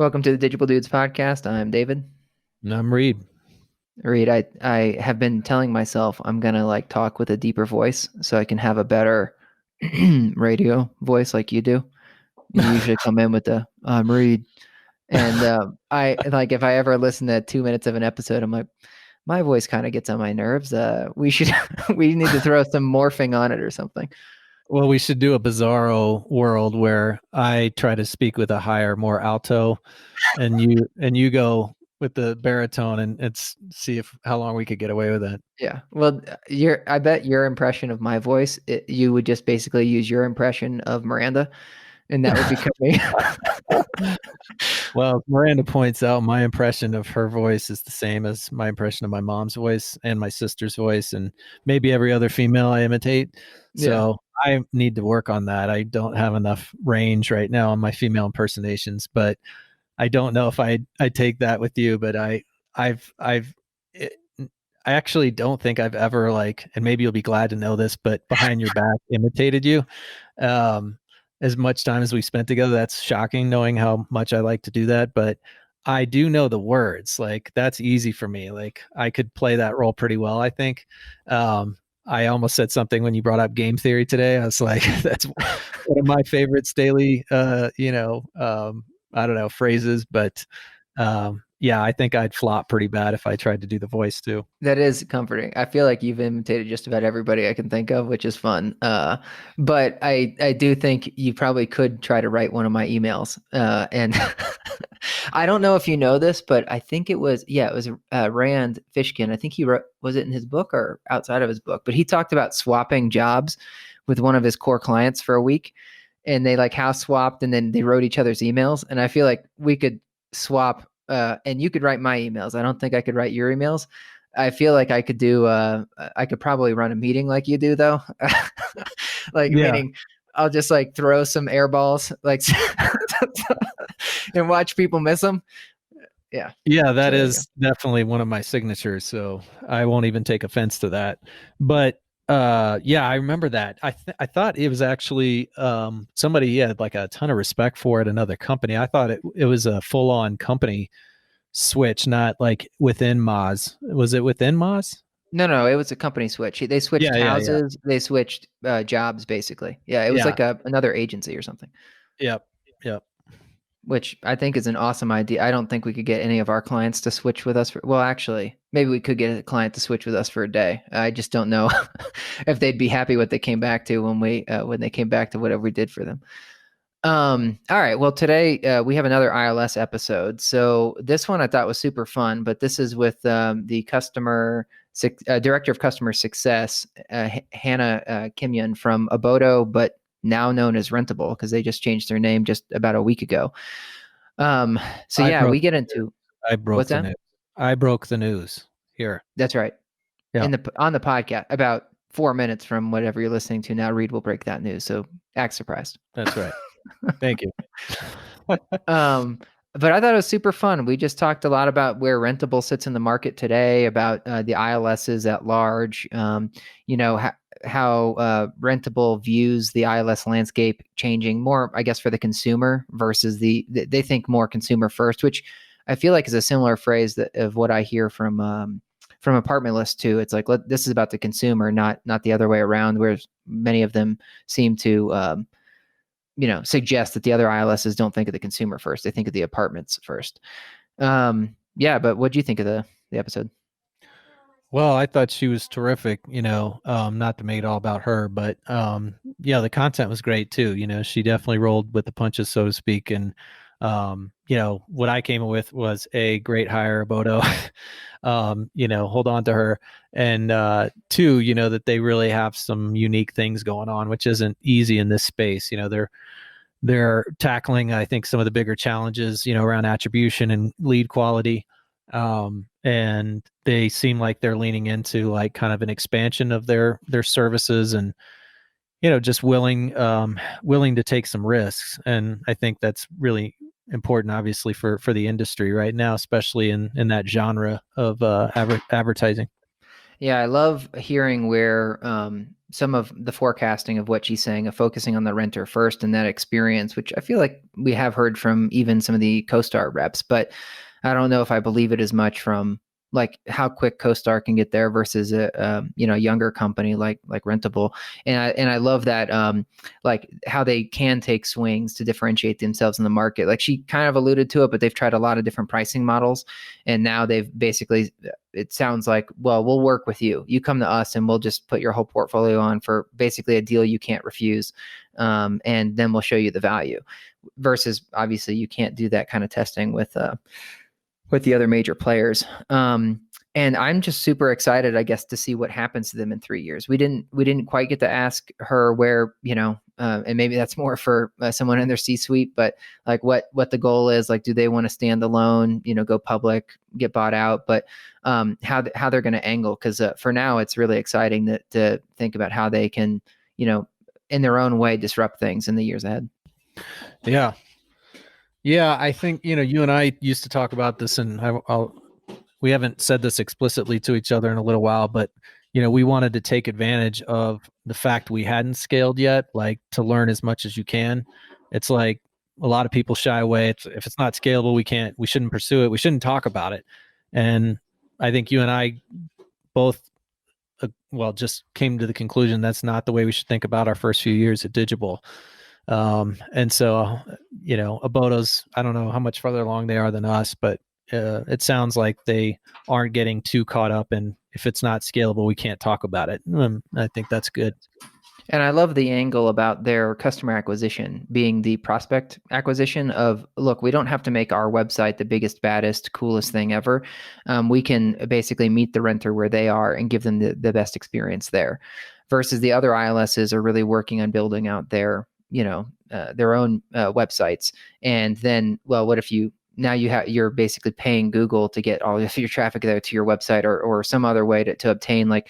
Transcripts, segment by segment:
Welcome to the Digible Dudes podcast. I'm David. And I'm Reid. Reid, I have been telling myself I'm gonna like talk with a deeper voice so I can have a better radio voice like you do. You usually come in with the I'm Reid. And I like if I ever listen to 2 minutes of an episode, I'm like, my voice kind of gets on my nerves. We need to throw some morphing on it or something. Well, we should do a bizarro world where I try to speak with a higher, more alto, and you go with the baritone, and it's see if how long we could get away with it. Yeah. Well, I bet your impression of my voice, you would just basically use your impression of Miranda, and that would become me. Well, Miranda points out my impression of her voice is the same as my impression of my mom's voice and my sister's voice, and maybe every other female I imitate. So I need to work on that. I don't have enough range right now on my female impersonations, but I don't know if I take that with you. But I actually don't think I've ever and maybe you'll be glad to know this, but behind your back imitated you. As much time as we spent together, that's shocking knowing how much I like to do that. But I do know the words. Like that's easy for me. Like I could play that role pretty well, I think. I almost said something when you brought up game theory today. I was like, that's one of my favorites daily, I don't know, phrases, but yeah, I think I'd flop pretty bad if I tried to do the voice too. That is comforting. I feel like you've imitated just about everybody I can think of, which is fun. But I do think you probably could try to write one of my emails. And I don't know if you know this, but I think it was Rand Fishkin. I think he wrote, was it in his book or outside of his book? But he talked about swapping jobs with one of his core clients for a week. And they like house swapped and then they wrote each other's emails. And I feel like we could swap and you could write my emails. I don't think I could write your emails. I feel like I could do, I could probably run a meeting like you do though. Meaning I'll just like throw some air balls and watch people miss them. Yeah. Yeah, that is definitely one of my signatures. So I won't even take offense to that. But yeah, I remember that. I thought it was actually somebody had like a ton of respect for at another company. I thought it was a full on company switch, not like within Moz. Was it within Moz? No, it was a company switch. They switched houses. Yeah. They switched jobs basically. Yeah, it was like another agency or something. Yep. Which I think is an awesome idea. I don't think we could get any of our clients to switch with us. Well, actually, maybe we could get a client to switch with us for a day. I just don't know if they'd be happy what they came back to when they came back to whatever we did for them. All right. Well, today we have another ILS episode. So this one I thought was super fun, but this is with the director of customer success, Hannah Kimyon from Abodo, but now known as Rentable because they just changed their name just about a week ago. We get into. I broke the news. I broke the news here. That's right. Yeah. On the podcast, about 4 minutes from whatever you're listening to now, Reid will break that news. So act surprised. That's right. Thank you. But I thought it was super fun. We just talked a lot about where Rentable sits in the market today, about the ILSs at large, how Rentable views the ILS landscape changing more, I guess, for the consumer versus they think more consumer first, which I feel like is a similar phrase of what I hear from Apartment List too. It's like, this is about the consumer, not the other way around, where many of them seem to suggest that the other ILSs don't think of the consumer first. They think of the apartments first. But what do you think of the episode? Well, I thought she was terrific, not to make it all about her, but the content was great too. She definitely rolled with the punches, so to speak. And, what I came with was a great hire, Abodo, hold on to her. And two, that they really have some unique things going on, which isn't easy in this space. They're tackling, I think, some of the bigger challenges, around attribution and lead quality. And they seem like they're leaning into like kind of an expansion of their services and, just willing to take some risks. And I think that's really important, obviously, for the industry right now, especially in that genre of advertising. Yeah, I love hearing where some of the forecasting of what she's saying, of focusing on the renter first and that experience, which I feel like we have heard from even some of the CoStar reps, but I don't know if I believe it as much from like how quick CoStar can get there versus a younger company like Rentable, and I love that like how they can take swings to differentiate themselves in the market. Like she kind of alluded to it, but they've tried a lot of different pricing models, and now they've basically, it sounds like, well, we'll work with you. You come to us and we'll just put your whole portfolio on for basically a deal you can't refuse. And then we'll show you the value versus obviously you can't do that kind of testing with the other major players. And I'm just super excited, I guess, to see what happens to them in 3 years. We didn't quite get to ask her where, and maybe that's more for someone in their C-suite, but like what the goal is. Like, do they want to stand alone, go public, get bought out? But how they're going to angle, because for now it's really exciting to think about how they can, in their own way, disrupt things in the years ahead. Yeah. Yeah, I think, you and I used to talk about this, and we haven't said this explicitly to each other in a little while, but we wanted to take advantage of the fact we hadn't scaled yet, like to learn as much as you can. It's like a lot of people shy away. If it's not scalable, we shouldn't pursue it. We shouldn't talk about it. And I think you and I both, just came to the conclusion that's not the way we should think about our first few years at Digible. And so, Abodo's, I don't know how much farther along they are than us, but it sounds like they aren't getting too caught up in, if it's not scalable, we can't talk about it. I think that's good. And I love the angle about their customer acquisition being the prospect acquisition of, look, we don't have to make our website the biggest, baddest, coolest thing ever. We can basically meet the renter where they are and give them the best experience there. Versus the other ILSs are really working on building out their own websites. And then, well, what if you're basically paying Google to get all of your traffic there to your website, or some other way to obtain, like,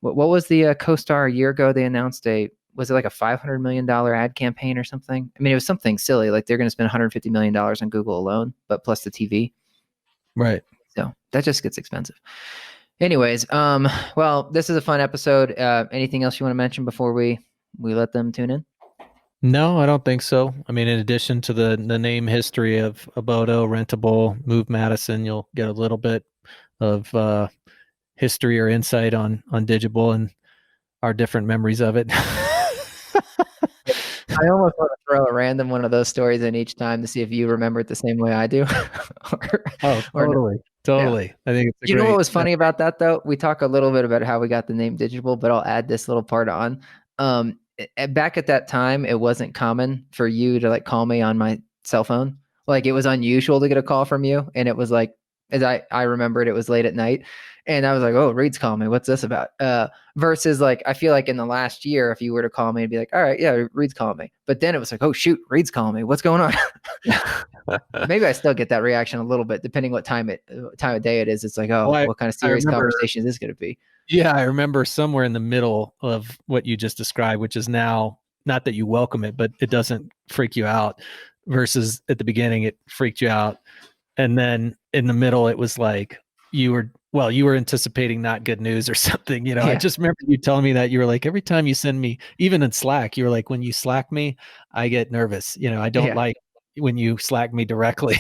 what was the CoStar a year ago? They announced was it like a $500 million ad campaign or something? I mean, it was something silly. Like they're going to spend $150 million on Google alone, but plus the TV. Right. So that just gets expensive. Anyways, well, this is a fun episode. Anything else you want to mention before we let them tune in? No, I don't think so. I mean, in addition to the name history of Abodo, Rentable, Move Madison, you'll get a little bit of history or insight on Digible and our different memories of it. I almost want to throw a random one of those stories in each time to see if you remember it the same way I do. Totally. Yeah. I think it's what was funny about that though? We talk a little bit about how we got the name Digible, but I'll add this little part on. Back at that time, it wasn't common for you to like call me on my cell phone. Like it was unusual to get a call from you, and it was like, as I remembered, it was late at night, and I was like, "Oh, Reid's calling me. What's this about?" Versus like, I feel like in the last year, if you were to call me, it'd be like, "All right, yeah, Reid's calling me." But then it was like, "Oh shoot, Reid's calling me. What's going on?" Maybe I still get that reaction a little bit, depending what time of day it is. It's like, oh, what kind of serious conversation is this going to be? Yeah, I remember somewhere in the middle of what you just described, which is now, not that you welcome it, but it doesn't freak you out, versus at the beginning it freaked you out. And then in the middle, it was like you were anticipating not good news or something. Yeah. I just remember you telling me that you were like, every time you send me, even in Slack, you were like, when you Slack me, I get nervous. I don't like when you Slack me directly.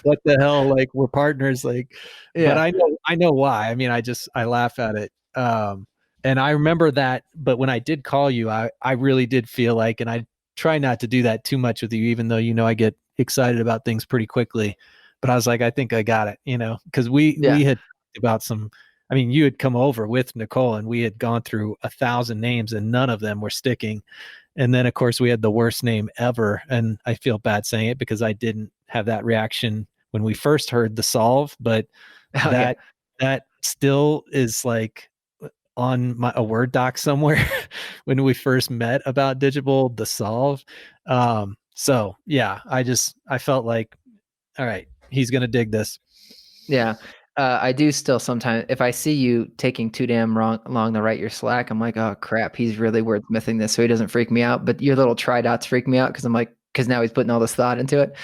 What the hell? Like, we're partners. Like, but I know why. I mean, I laugh at it. And I remember that, but when I did call you, I really did feel like, and I try not to do that too much with you, even though, I get excited about things pretty quickly, but I was like, I think I got it, because we had talked about you had come over with Nicole and we had gone through 1,000 names and none of them were sticking. And then of course we had the worst name ever. And I feel bad saying it because I didn't have that reaction when we first heard the solve, but that still is like on a Word doc somewhere when we first met about Digible, the solve. So yeah, I felt like, all right, he's going to dig this. Yeah. I do still sometimes, if I see you taking too damn long to write your Slack, I'm like, oh crap, he's really wordsmithing this so he doesn't freak me out. But your little try dots freak me out because I'm like, because now he's putting all this thought into it.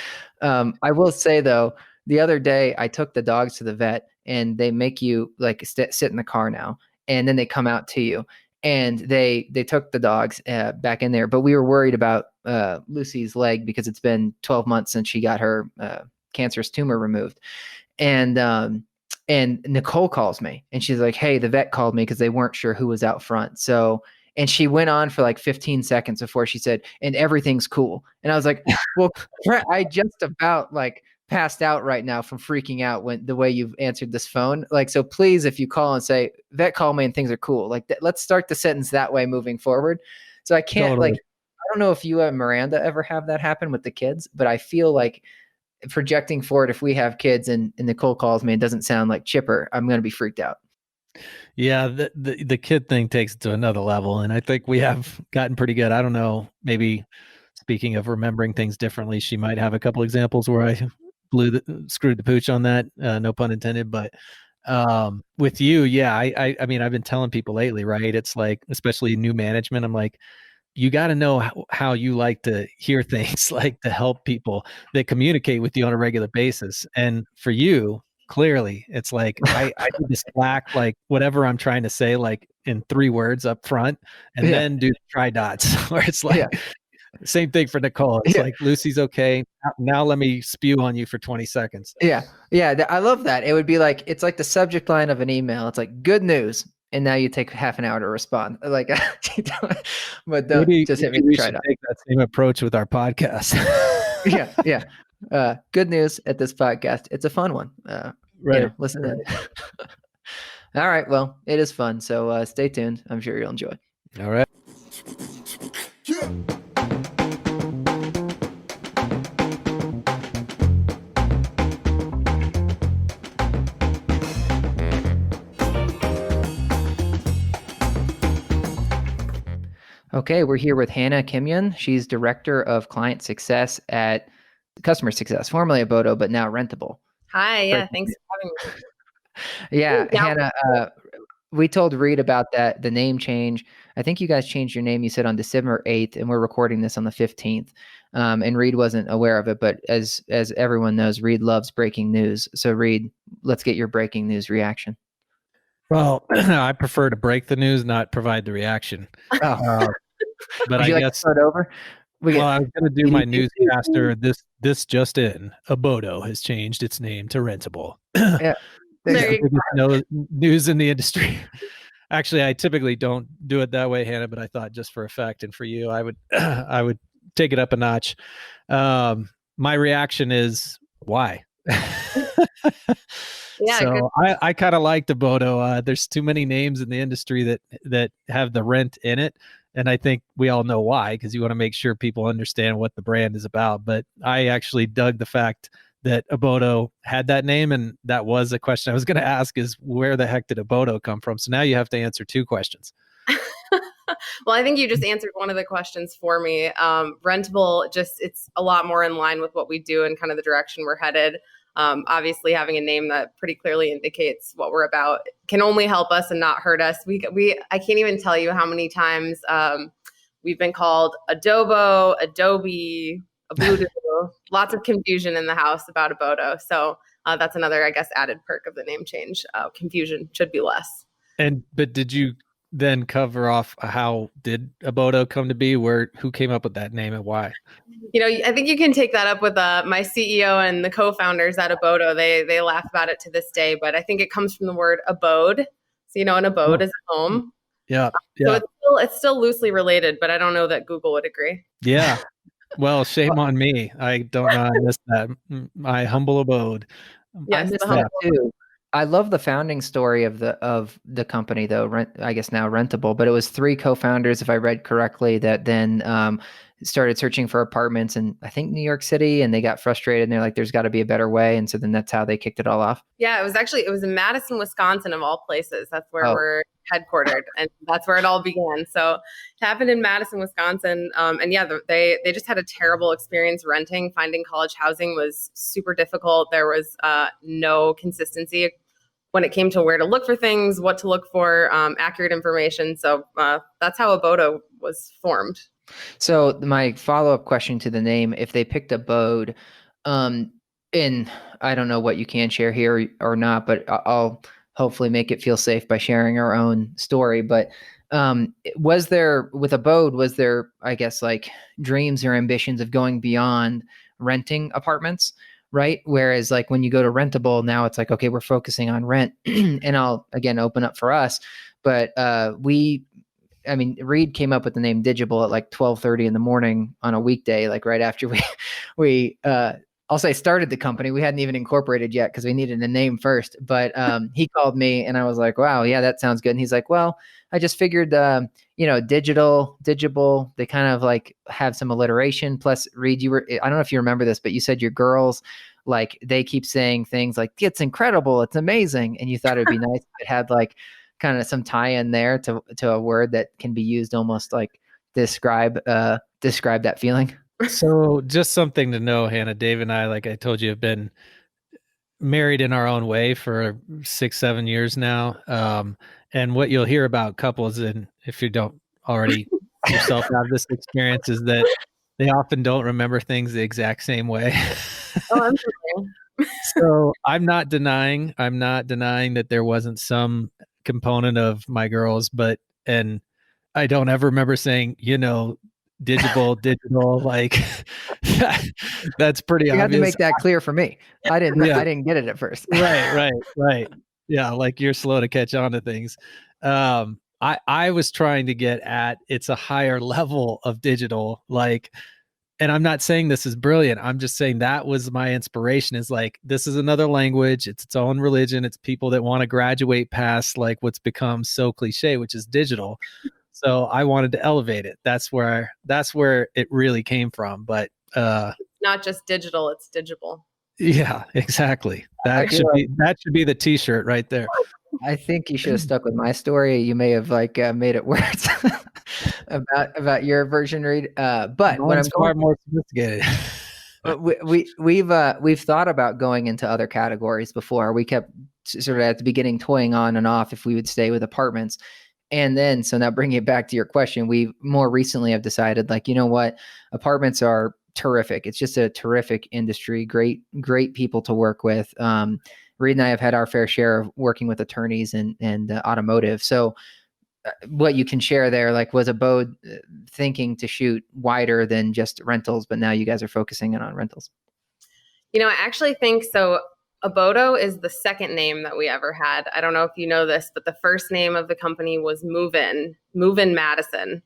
I will say though, the other day I took the dogs to the vet and they make you like sit in the car now, and then they come out to you, and they took the dogs back in there. But we were worried about Lucy's leg because it's been 12 months since she got her cancerous tumor removed. And Nicole calls me and she's like, hey, the vet called me because they weren't sure who was out front. So, and she went on for like 15 seconds before she said, and everything's cool. And I was like, well, I just about like passed out right now from freaking out when the way you've answered this phone. Like, so please, if you call and say, vet called me and things are cool, like let's start the sentence that way moving forward. So I can't Totally. like, I don't know if you and Miranda ever have that happen with the kids, but I feel like projecting forward, if we have kids and Nicole calls me and doesn't sound like Chipper, I'm going to be freaked out. Yeah, the kid thing takes it to another level, and I think we have gotten pretty good. I don't know, maybe speaking of remembering things differently, she might have a couple examples where I screwed the pooch on that, no pun intended. But with you, yeah, I mean, I've been telling people lately, right? It's like, especially new management, I'm like, you got to know how you like to hear things, like to help people that communicate with you on a regular basis. And for you, clearly, it's like I do this slack, like whatever I'm trying to say, like in 3 words up front, and then do the try dots, where it's like same thing for Nicole. It's like, Lucy's okay. Now let me spew on you for 20 seconds. Yeah. I love that. It would be like, it's like the subject line of an email. It's like, good news. And now you take half an hour to respond. Like, but don't just hit me. We should take that same approach with our podcast. Good news at this podcast. It's a fun one. Right. Listen in. All right. Well, it is fun. So stay tuned. I'm sure you'll enjoy. All right. Okay, we're here with Hannah Kimyon. She's Director of Client Success at Customer Success, formerly Abodo, but now Rentable. Hi, yeah, thanks for having me. Yeah, Hannah, we told Reid about the name change. I think you guys changed your name, you said, on December 8th, and we're recording this on the 15th. And Reid wasn't aware of it, but as everyone knows, Reid loves breaking news. So Reid, let's get your breaking news reaction. Well, I prefer to break the news, not provide the reaction. But I guess start over. I was going to do my newscaster. This just in: Abodo has changed its name to Rentable. Yeah, news in the industry. Actually, I typically don't do it that way, Hannah. But I thought, just for effect, and for you, I would take it up a notch. My reaction is, why? Yeah, so I kind of like Abodo. There's too many names in the industry that have the rent in it. And I think we all know why, because you want to make sure people understand what the brand is about. But I actually dug the fact that Abodo had that name. And that was a question I was going to ask, is where the heck did Abodo come from? So now you have to answer 2 questions. Well, I think you just answered one of the questions for me. Rentable, it's a lot more in line with what we do and kind of the direction we're headed. Obviously, having a name that pretty clearly indicates what we're about can only help us and not hurt us. I can't even tell you how many times we've been called Adobo, Adobe, Abodo. Lots of confusion in the house about Abodo. So that's another, I guess, added perk of the name change. Confusion should be less. But did you then cover off how did Abodo come to be? Who came up with that name and why? I think you can take that up with my CEO and the co-founders at Abodo. They laugh about it to this day, but I think it comes from the word abode. So, an abode is a home. Yeah. So it's still loosely related, but I don't know that Google would agree. Yeah. Well, shame on me. I don't know. I missed that. My humble abode. Yes, I missed that too. I love the founding story of the company, though. I guess now Rentable, but it was 3 co-founders, if I read correctly, that then started searching for apartments in, I think, New York City, and they got frustrated and they're like, there's got to be a better way. And so then that's how they kicked it all off. Yeah, it was in Madison, Wisconsin, of all places. That's where we're headquartered, and that's where it all began. So it happened in Madison, Wisconsin. And yeah, they just had a terrible experience renting. Finding college housing was super difficult. There was no consistency when it came to where to look for things, what to look for, accurate information. So that's how Abodo was formed. So my follow-up question to the name, if they picked Abode, And I don't know what you can share here or not, but I'll hopefully make it feel safe by sharing our own story. But was there with Abode, was there, I guess, like dreams or ambitions of going beyond renting apartments, right? Whereas like when you go to Rentable now, it's like, okay, we're focusing on rent. And I'll again open up for us. But I mean, Reid came up with the name Digible at like 12:30 in the morning on a weekday, like right after we I'll say started the company. We hadn't even incorporated yet because we needed a name first. But he called me and I was like, wow, yeah, that sounds good. And he's like, well, I just figured, digital, they kind of like have some alliteration. Plus, Reid, I don't know if you remember this, but you said your girls, like they keep saying things like, it's incredible, it's amazing. And you thought it'd be nice if it had like kind of some tie in there to a word that can be used almost like describe that feeling. So just something to know, Hannah, Dave and I, like I told you, have been married in our own way for 6-7 years now. And what you'll hear about couples, and if you don't already yourself have this experience, is that they often don't remember things the exact same way. Oh, I'm sorry. So I'm not denying that there wasn't some component of my girls, and I don't ever remember saying, digital, like that's pretty You obvious. had to make that clear for me. I didn't get it at first. Right. Yeah, like you're slow to catch on to things. I was trying to get at, it's a higher level of digital, like, and I'm not saying this is brilliant. I'm just saying that was my inspiration, is like, this is another language. It's its own religion. It's people that want to graduate past like what's become so cliche, which is digital. So I wanted to elevate it. That's where it really came from. But Not just digital, it's digible. yeah, exactly. That should be the t-shirt right there. I think you should have stuck with my story. You may have like made it worse about your version, Reid. But when I'm far more sophisticated. we've thought about going into other categories before. We kept sort of at the beginning toying on and off if we would stay with apartments. And then, so now bringing it back to your question, we more recently have decided, like, you know what, apartments are terrific. It's just a terrific industry, great people to work with. Reid and I have had our fair share of working with attorneys and automotive. So what you can share there, like, was Abode thinking to shoot wider than just rentals, but now you guys are focusing in on rentals? I actually think so. Abodo is the second name that we ever had. I don't know if you know this, but the first name of the company was Move In Madison.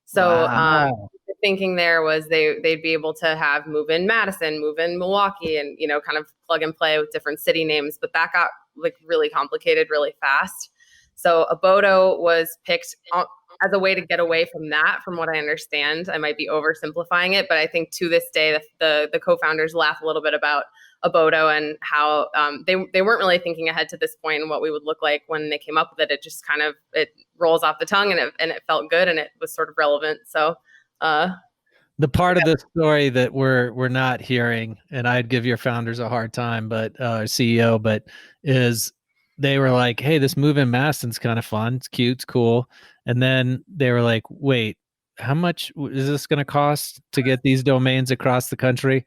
So Wow. the thinking there was they'd be able to have Move In Madison, Move In Milwaukee, and kind of plug and play with different city names. But that got like really complicated really fast. So Abodo was picked as a way to get away from that, from what I understand. I might be oversimplifying it, but I think to this day, the co-founders laugh a little bit about Abodo and how they weren't really thinking ahead to this point and what we would look like when they came up with it. It just kind of, it rolls off the tongue, and it felt good, and it was sort of relevant. So the part of the story that we're not hearing, and I'd give your founders a hard time, but CEO, but is they were like, hey, this Move In Madison's kind of fun. It's cute. It's cool. And then they were like, wait, how much is this going to cost to get these domains across the country?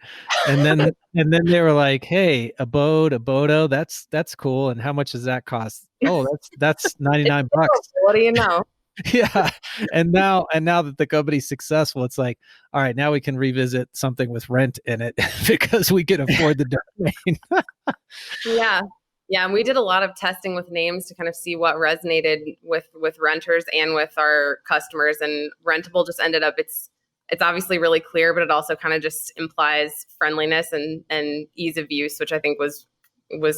And then they were like, hey, Abodo, that's cool. And how much does that cost? Oh, that's $99. What do you know? Yeah. And now that the company's successful, it's like, all right, now we can revisit something with rent in it because we can afford the domain. Yeah, and we did a lot of testing with names to kind of see what resonated with renters and with our customers. And Rentable just ended up, it's obviously really clear, but it also kind of just implies friendliness and ease of use, which I think was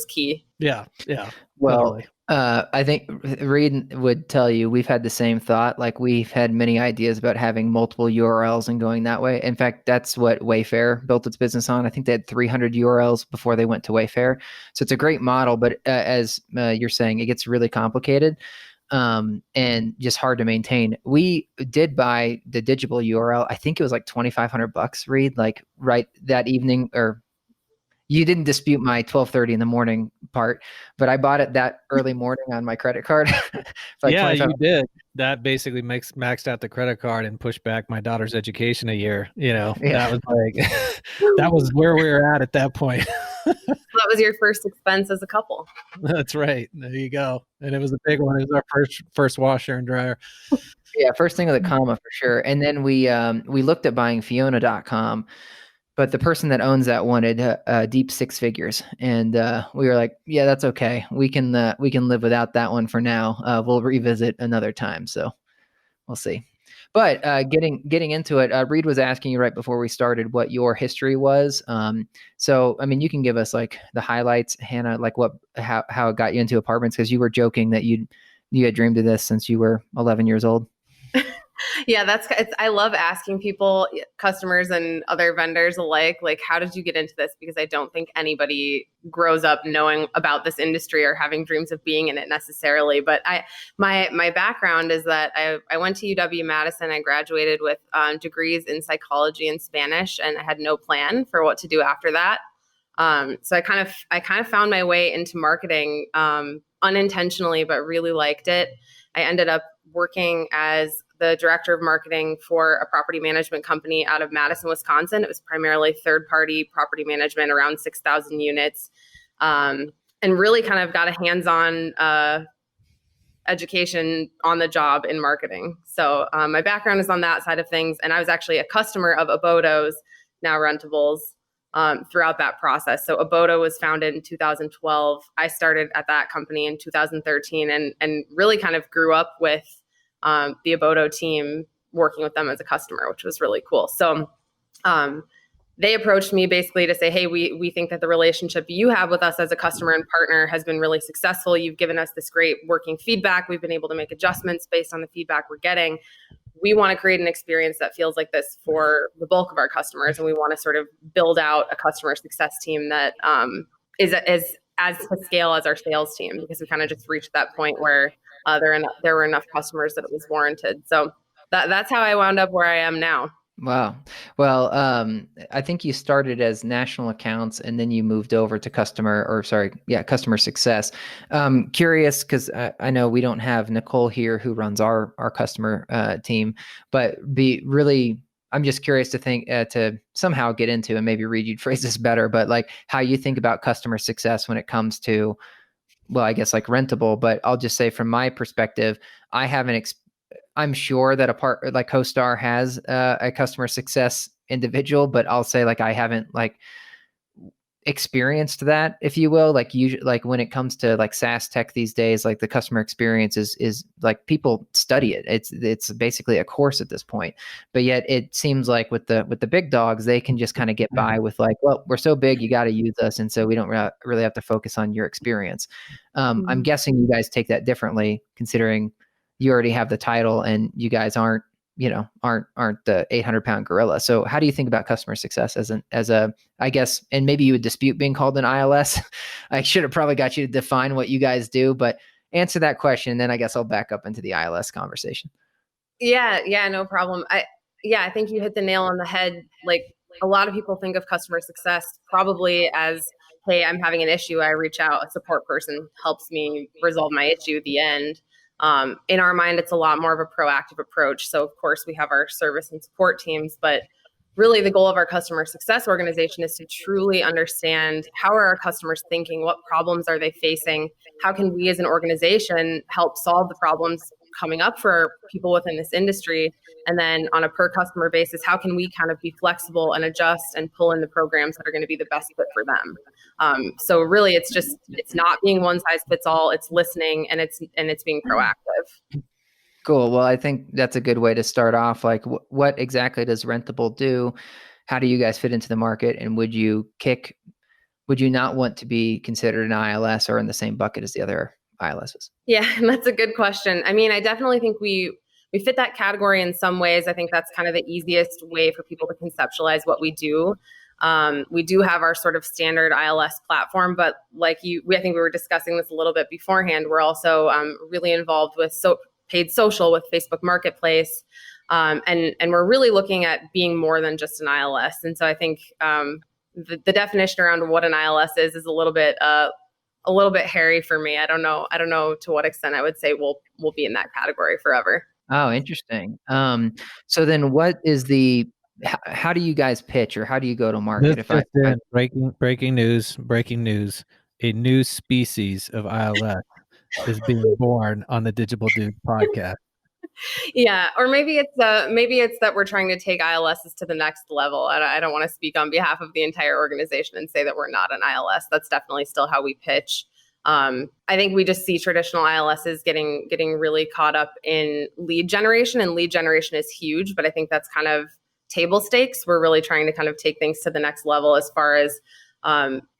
key. Yeah. Well, totally. I think Reid would tell you we've had the same thought. Like, we've had many ideas about having multiple URLs and going that way. In fact, that's what Wayfair built its business on. I think they had 300 URLs before they went to Wayfair. So it's a great model, but as you're saying, it gets really complicated and just hard to maintain. We did buy the Digible URL. I think it was like $2,500, Reid, like right that evening, or you didn't dispute my 12:30 in the morning part, but I bought it that early morning on my credit card. Like, yeah, you did. That basically maxed out the credit card and pushed back my daughter's education a year. Yeah. That was like, that was where we were at that point. That was your first expense as a couple. That's right. There you go. And it was a big one. It was our first washer and dryer. Yeah, first thing of the comma for sure. And then we looked at buying Fiona.com, but the person that owns that wanted deep six figures, and we were like, yeah, that's okay. We can live without that one for now. We'll revisit another time. So we'll see. But getting into it, Reid was asking you right before we started what your history was. So I mean, you can give us like the highlights, Hannah, like how it got you into apartments, because you were joking that you had dreamed of this since you were 11 years old. Yeah, I love asking people, customers and other vendors alike, like, how did you get into this? Because I don't think anybody grows up knowing about this industry or having dreams of being in it necessarily. But my background is that I went to UW-Madison. I graduated with degrees in psychology and Spanish, and I had no plan for what to do after that. So I kind of found my way into marketing unintentionally, but really liked it. I ended up working as the director of marketing for a property management company out of Madison, Wisconsin. It was primarily third-party property management, around 6,000 units, and really kind of got a hands-on education on the job in marketing. So my background is on that side of things, and I was actually a customer of Abodo's, now Rentables, throughout that process. So Abodo was founded in 2012. I started at that company in 2013, and really kind of grew up with the Abodo team, working with them as a customer, which was really cool. So they approached me basically to say, hey, we think that the relationship you have with us as a customer and partner has been really successful. You've given us this great working feedback. We've been able to make adjustments based on the feedback we're getting. We want to create an experience that feels like this for the bulk of our customers. And we want to sort of build out a customer success team that is as to scale as our sales team, because we kind of just reached that point where there were enough customers that it was warranted. So that's how I wound up where I am now. Wow. Well, I think you started as national accounts and then you moved over to customer success. Curious, because I know we don't have Nicole here who runs our customer team, but I'm just curious to think to somehow get into, and maybe Reid, you'd phrase this better, but like how you think about customer success when it comes to, well, I guess like Rentable, but I'll just say from my perspective, I haven't I'm sure that a part like CoStar has a customer success individual, but I'll say like I haven't like experienced that, if you will. Like usually, like when it comes to like SaaS tech these days, like the customer experience is like people study it. It's basically a course at this point. But yet it seems like with the big dogs, they can just kind of get by with like, well, we're so big, you got to use us, and so we don't really have to focus on your experience. I'm guessing you guys take that differently, considering you already have the title and you guys aren't the 800-pound gorilla. So how do you think about customer success as a, I guess, and maybe you would dispute being called an ILS. I should have probably got you to define what you guys do, but answer that question. And then I guess I'll back up into the ILS conversation. Yeah, no problem. I think you hit the nail on the head. Like, a lot of people think of customer success probably as, hey, I'm having an issue, I reach out, a support person helps me resolve my issue at the end. In our mind, it's a lot more of a proactive approach. So of course we have our service and support teams, but really the goal of our customer success organization is to truly understand, how are our customers thinking? What problems are they facing? How can we as an organization help solve the problems coming up for people within this industry? And then on a per customer basis, how can we kind of be flexible and adjust and pull in the programs that are going to be the best fit for them? So really it's not being one size fits all, it's listening, and it's being proactive. Cool. Well, I think that's a good way to start off. Like, what exactly does Rentable do? How do you guys fit into the market? And would you not want to be considered an ILS or in the same bucket as the other ILSs? Yeah, that's a good question. I mean, I definitely think we fit that category in some ways. I think that's kind of the easiest way for people to conceptualize what we do. We do have our sort of standard ILS platform, but I think we were discussing this a little bit beforehand. We're also really involved with paid social with Facebook Marketplace, and we're really looking at being more than just an ILS. And so I think the definition around what an ILS is a little bit hairy for me. I don't know to what extent I would say we'll be in that category forever. Oh, interesting. So then what is how do you guys pitch, or how do you go to This market? just in, breaking news, breaking news. A new species of ILS is being born on the Digible Dudes podcast. Yeah, or maybe it's that we're trying to take ILSs to the next level. I don't want to speak on behalf of the entire organization and say that we're not an ILS. That's definitely still how we pitch. I think we just see traditional ILSs getting really caught up in lead generation, and lead generation is huge, but I think that's kind of table stakes. We're really trying to kind of take things to the next level as far as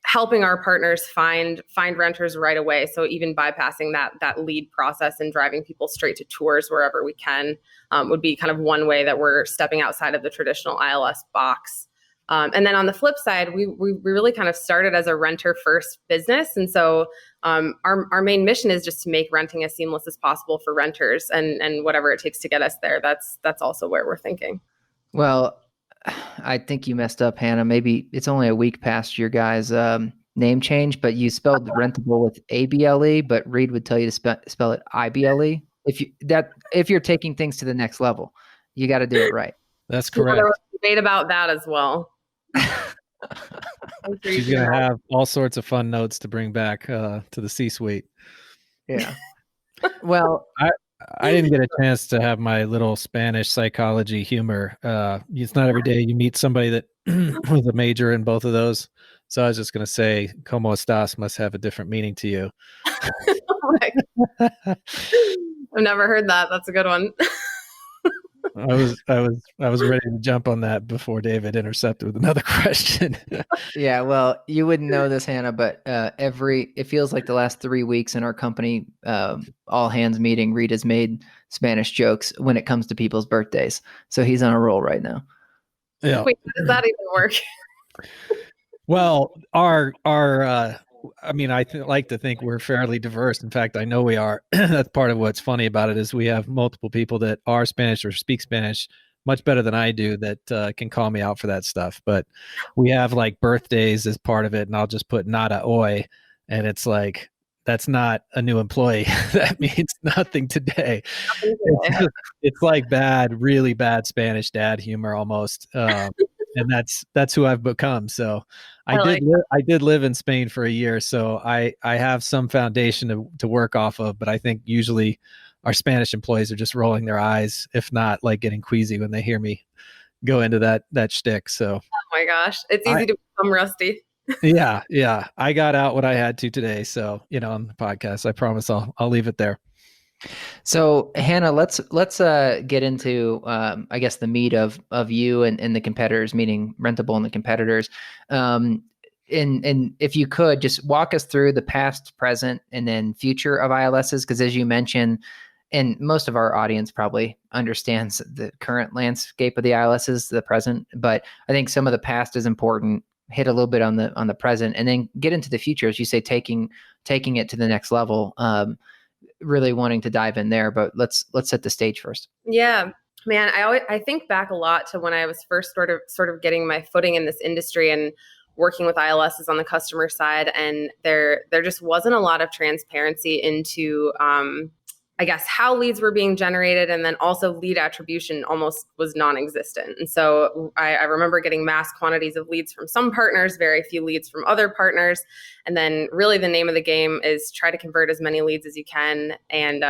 helping our partners find renters right away. So even bypassing that lead process and driving people straight to tours wherever we can would be kind of one way that we're stepping outside of the traditional ILS box. And then on the flip side, we really kind of started as a renter first business. And so our main mission is just to make renting as seamless as possible for renters, and whatever it takes to get us there. That's also where we're thinking. Well, I think you messed up, Hannah. Maybe it's only a week past your guys' name change, but you spelled rentable with ABLE, but Reid would tell you to spell it IBLE. If you're taking things to the next level, you got to do it right. That's correct. There was debate about that as well. She's going to have all sorts of fun notes to bring back to the C-suite. Yeah. Well, I didn't get a chance to have my little Spanish psychology humor. It's not every day you meet somebody that was a major in both of those. So I was just going to say, "Cómo estás" must have a different meaning to you. Oh I've never heard that. That's a good one. I was ready to jump on that before David intercepted with another question. Yeah, well, you wouldn't know this, Hannah, but it feels like the last 3 weeks in our company, all hands meeting, Reid has made Spanish jokes when it comes to people's birthdays. So he's on a roll right now. Yeah. Wait, how does that even work? Well, I mean, I like to think we're fairly diverse. In fact, I know we are. That's part of what's funny about it is we have multiple people that are Spanish or speak Spanish much better than I do that can call me out for that stuff. But we have like birthdays as part of it, and I'll just put nada hoy, and it's like, that's not a new employee. That means nothing today. It's like really bad Spanish dad humor almost. And that's who I've become. So I did live in Spain for a year, so I have some foundation to work off of. But I think usually our Spanish employees are just rolling their eyes, if not like getting queasy when they hear me go into that shtick. So oh my gosh, it's easy to become rusty. Yeah. I got out what I had to today. So on the podcast, I promise I'll leave it there. So Hannah, let's get into I guess the meat of you and the competitors, meaning Rentable and the competitors. And if you could just walk us through the past, present, and then future of ILSs, because as you mentioned, and most of our audience probably understands the current landscape of the ILSs, the present, but I think some of the past is important. Hit a little bit on the present, and then get into the future, as you say, taking it to the next level. Really wanting to dive in there, but let's set the stage first. Yeah, man, I think back a lot to when I was first sort of getting my footing in this industry and working with ILSs on the customer side, and there just wasn't a lot of transparency into I guess how leads were being generated, and then also lead attribution almost was non-existent. And so I remember getting mass quantities of leads from some partners, very few leads from other partners. And then really the name of the game is try to convert as many leads as you can, and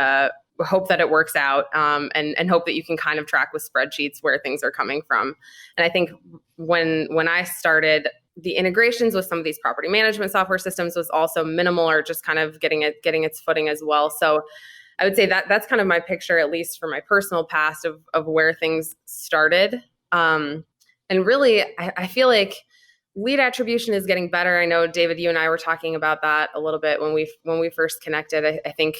hope that it works out, and hope that you can kind of track with spreadsheets where things are coming from. And I think when I started, the integrations with some of these property management software systems was also minimal, or just kind of getting its footing as well. So I would say that's kind of my picture, at least for my personal past, of where things started. And really, I feel like lead attribution is getting better. I know, David, you and I were talking about that a little bit when we first connected. I think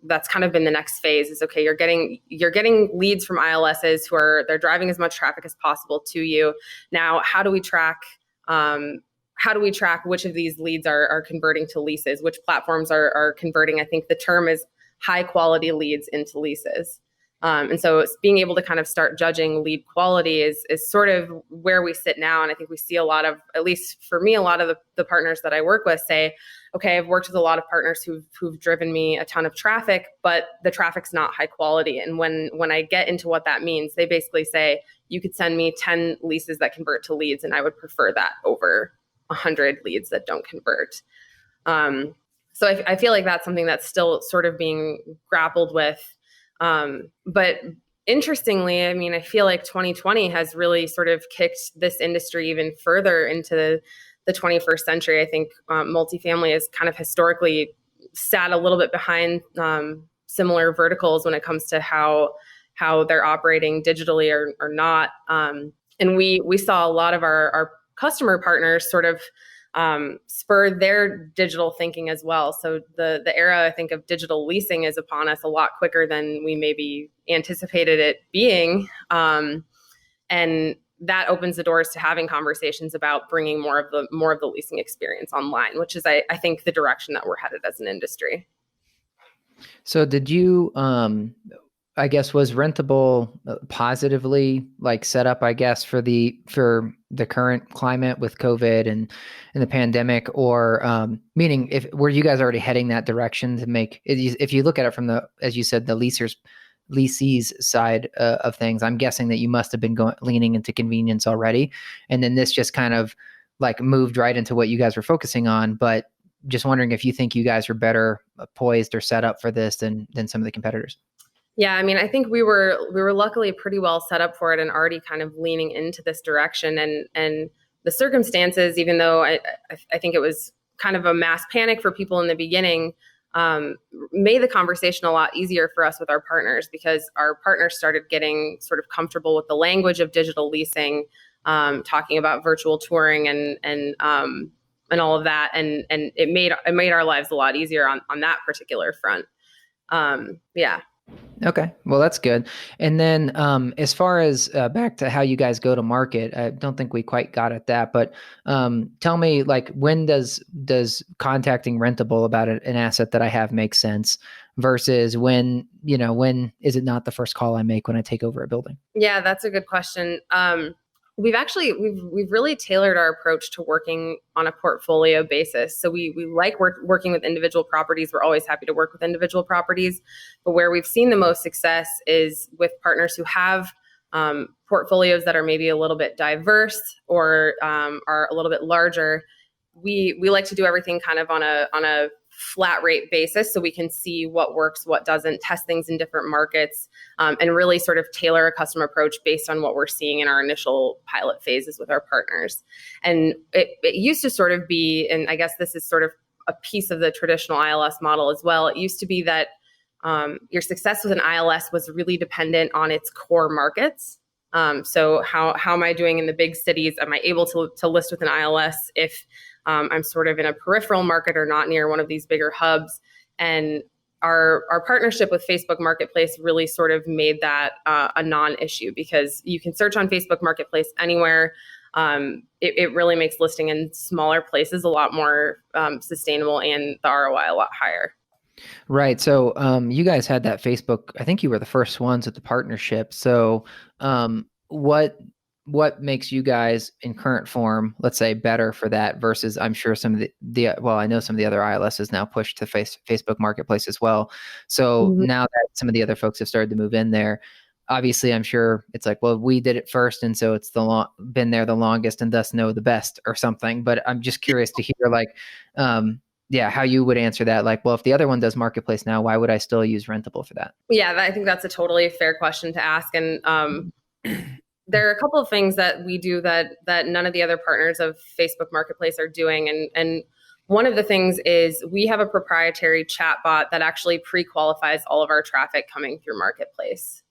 that's kind of been the next phase is, okay, you're getting leads from ILSs they're driving as much traffic as possible to you. Now, how do we track which of these leads are converting to leases, which platforms are converting? I think the term is high quality leads into leases. And so it's being able to kind of start judging lead quality is sort of where we sit now. And I think we see a lot of, at least for me, a lot of the partners that I work with say, okay, I've worked with a lot of partners who've driven me a ton of traffic, but the traffic's not high quality. And when I get into what that means, they basically say, you could send me 10 leases that convert to leads, and I would prefer that over 100 leads that don't convert. So I feel like that's something that's still sort of being grappled with. But interestingly, I mean, I feel like 2020 has really sort of kicked this industry even further into the 21st century. I think multifamily has kind of historically sat a little bit behind similar verticals when it comes to how they're operating digitally or not. And we saw a lot of our customer partners sort of spur their digital thinking as well. So the era, I think, of digital leasing is upon us a lot quicker than we maybe anticipated it being. And that opens the doors to having conversations about bringing more of the leasing experience online, which is, I think, the direction that we're headed as an industry. So did you, I guess, was Rentable positively like set up, I guess, for the current climate with COVID and the pandemic, or meaning were you guys already heading that direction to make, if you look at it from the, as you said, the leasees side of things, I'm guessing that you must have been leaning into convenience already. And then this just kind of like moved right into what you guys were focusing on. But just wondering if you think you guys are better poised or set up for this than some of the competitors. Yeah, I mean, I think we were luckily pretty well set up for it and already kind of leaning into this direction. And the circumstances, even though I think it was kind of a mass panic for people in the beginning, made the conversation a lot easier for us with our partners, because our partners started getting sort of comfortable with the language of digital leasing, talking about virtual touring and all of that, and it made our lives a lot easier on that particular front. Yeah. Okay, well, that's good. And then as far as back to how you guys go to market, I don't think we quite got at that, but tell me, like, when does contacting Rentable about an asset that I have make sense versus when is it not the first call I make when I take over a building? Yeah, that's a good question. We've really tailored our approach to working on a portfolio basis. So we like working with individual properties. We're always happy to work with individual properties, but where we've seen the most success is with partners who have portfolios that are maybe a little bit diverse or are a little bit larger. We like to do everything kind of on a flat rate basis, so we can see what works, what doesn't, test things in different markets, and really sort of tailor a custom approach based on what we're seeing in our initial pilot phases with our partners. And it used to sort of be, and I guess this is sort of a piece of the traditional ILS model as well. It used to be that your success with an ILS was really dependent on its core markets. So how am I doing in the big cities? Am I able to list with an ILS if I'm sort of in a peripheral market or not near one of these bigger hubs? And our partnership with Facebook Marketplace really sort of made that a non-issue, because you can search on Facebook Marketplace anywhere. It really makes listing in smaller places a lot more sustainable and the ROI a lot higher. Right. So you guys had that Facebook, I think you were the first ones at the partnership. So what makes you guys in current form, let's say, better for that versus, I'm sure some of I know some of the other ILSs now push to Facebook Marketplace as well. So now that some of the other folks have started to move in there, obviously I'm sure it's like, well, we did it first, and so it's been there the longest and thus know the best or something. But I'm just curious to hear, like, how you would answer that. Like, well, if the other one does Marketplace now, why would I still use Rentable for that? Yeah, I think that's a totally fair question to ask. And there are a couple of things that we do that none of the other partners of Facebook Marketplace are doing. And one of the things is we have a proprietary chatbot that actually pre-qualifies all of our traffic coming through Marketplace.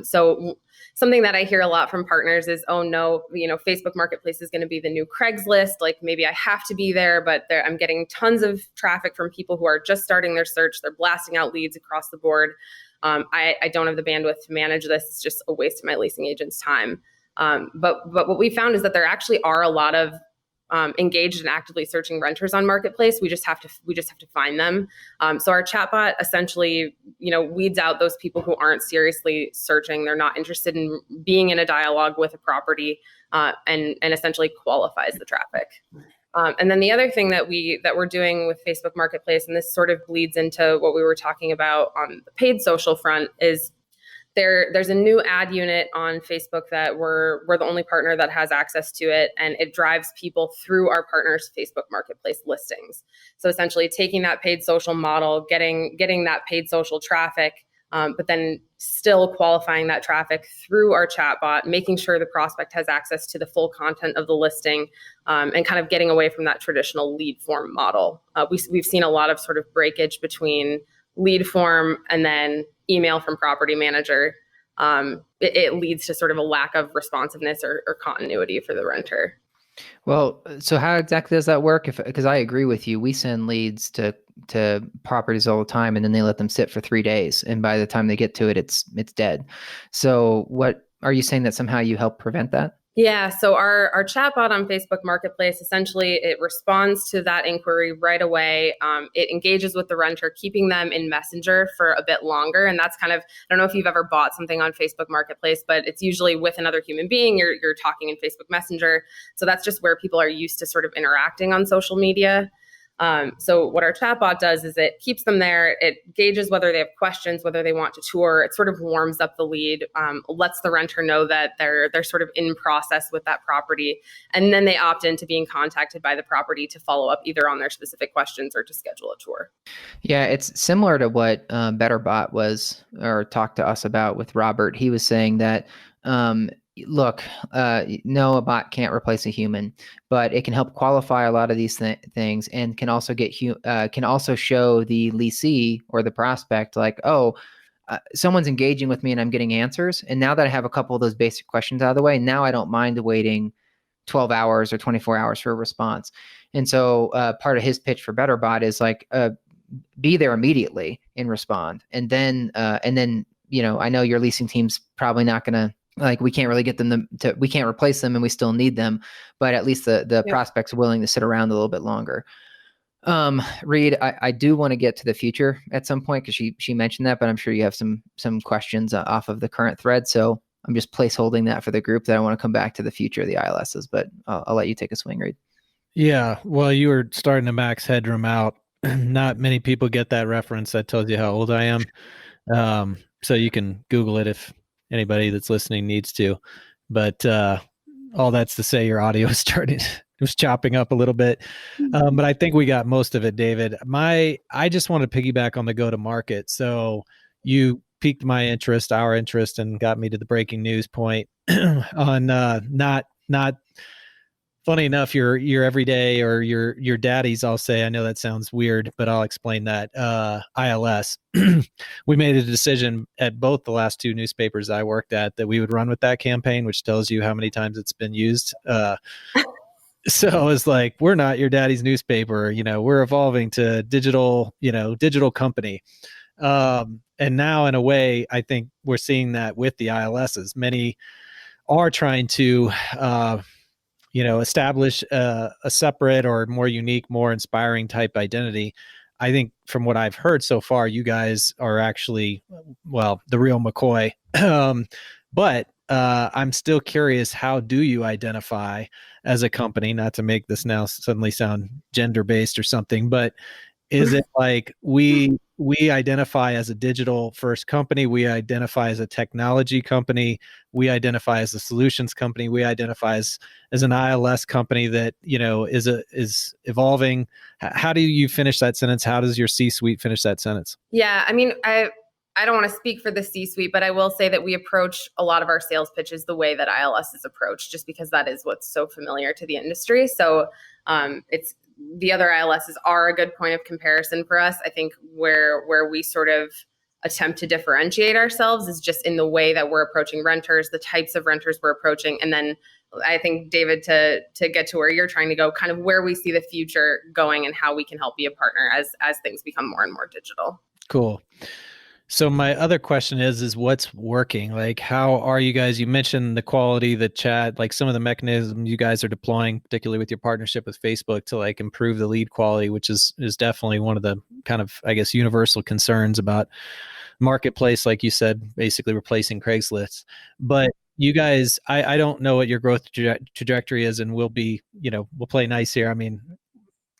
So something that I hear a lot from partners is, oh no, Facebook Marketplace is going to be the new Craigslist. Like, maybe I have to be there, but I'm getting tons of traffic from people who are just starting their search. They're blasting out leads across the board. I don't have the bandwidth to manage this. It's just a waste of my leasing agent's time. But what we found is that there actually are a lot of engaged and actively searching renters on Marketplace. We just have to find them. So our chatbot essentially, weeds out those people who aren't seriously searching. They're not interested in being in a dialogue with a property, and essentially qualifies the traffic. And then the other thing that we're doing with Facebook Marketplace, and this sort of bleeds into what we were talking about on the paid social front, is there's a new ad unit on Facebook that we're the only partner that has access to it, and it drives people through our partners' Facebook Marketplace listings. So essentially taking that paid social model, getting that paid social traffic, but then still qualifying that traffic through our chatbot, making sure the prospect has access to the full content of the listing, and kind of getting away from that traditional lead form model. We've seen a lot of sort of breakage between lead form and then email from property manager. It leads to sort of a lack of responsiveness or continuity for the renter. Well, so how exactly does that work? Because I agree with you, we send leads to properties all the time, and then they let them sit for 3 days, and by the time they get to it, it's dead. So, what are you saying, that somehow you help prevent that? Yeah, so our chatbot on Facebook Marketplace, essentially it responds to that inquiry right away. It engages with the renter, keeping them in Messenger for a bit longer. And that's kind of, I don't know if you've ever bought something on Facebook Marketplace, but it's usually with another human being. You're talking in Facebook Messenger. So that's just where people are used to sort of interacting on social media. So what our chatbot does is it keeps them there. It gauges whether they have questions, whether they want to tour. It sort of warms up the lead, lets the renter know that they're sort of in process with that property. And then they opt into being contacted by the property to follow up either on their specific questions or to schedule a tour. Yeah, it's similar to what BetterBot was, or talked to us about with Robert. He was saying that, look, no, a bot can't replace a human, but it can help qualify a lot of these things, and can also can also show the leasee or the prospect, like, oh, someone's engaging with me and I'm getting answers. And now that I have a couple of those basic questions out of the way, now I don't mind waiting 12 hours or 24 hours for a response. And so part of his pitch for BetterBot is like, be there immediately and respond. And then, I know your leasing team's probably not going to, like, we can't really get them we can't replace them, and we still need them, but at least the prospect's willing to sit around a little bit longer. Reid, I do want to get to the future at some point, because she mentioned that, but I'm sure you have some questions off of the current thread. So I'm just placeholding that for the group, that I want to come back to the future of the ILSs, but I'll let you take a swing, Reid. Yeah. Well, you were starting to max headroom out. Not many people get that reference. That tells you how old I am. So you can Google it if anybody that's listening needs to. But all that's to say, your audio was chopping up a little bit. But I think we got most of it, David. I just want to piggyback on the go-to-market. So you piqued my interest, our interest, and got me to the breaking news point on not funny enough, your everyday, or your daddy's, I'll say, I know that sounds weird, but I'll explain that, ILS. We made a decision at both the last two newspapers I worked at that we would run with that campaign, which tells you how many times it's been used. So it's like, we're not your daddy's newspaper, we're evolving to digital company. And now, in a way, I think we're seeing that with the ILSs. Many are trying to establish a separate or more unique, more inspiring type identity. I think from what I've heard so far, you guys are actually, the real McCoy. But I'm still curious, how do you identify as a company? Not to make this now suddenly sound gender-based or something, but is it like we identify as a digital first company, we identify as a technology company, we identify as a solutions company, we identify as an ILS company that is evolving? How do you finish that sentence? How does your C-suite finish that sentence? Yeah, I mean, I don't want to speak for the C-suite, but I will say that we approach a lot of our sales pitches the way that ILS is approached, just because that is what's so familiar to the industry. So it's the other ILSs are a good point of comparison for us. I think where we sort of attempt to differentiate ourselves is just in the way that we're approaching renters, the types of renters we're approaching. And then I think, David, to get to where you're trying to go, kind of where we see the future going and how we can help be a partner as things become more and more digital. Cool. So my other question is what's working? Like, how are you guys? You mentioned the quality, the chat, like some of the mechanisms you guys are deploying, particularly with your partnership with Facebook, to like improve the lead quality, which is definitely one of the kind of, I guess, universal concerns about marketplace, like you said, basically replacing Craigslist. But you guys, I don't know what your growth trajectory is, and we'll be, we'll play nice here. I mean,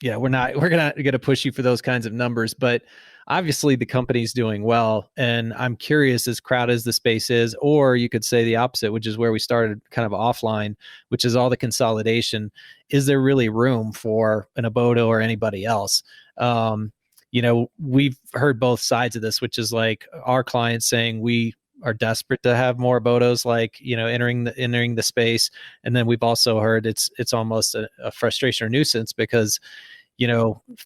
yeah, we're gonna push you for those kinds of numbers, but obviously the company's doing well, and I'm curious, as crowded as the space is, or you could say the opposite, which is where we started kind of offline, which is all the consolidation. Is there really room for an Abodo or anybody else? We've heard both sides of this, which is like our clients saying we are desperate to have more Abodos, like, entering the space. And then we've also heard it's almost a frustration or nuisance because,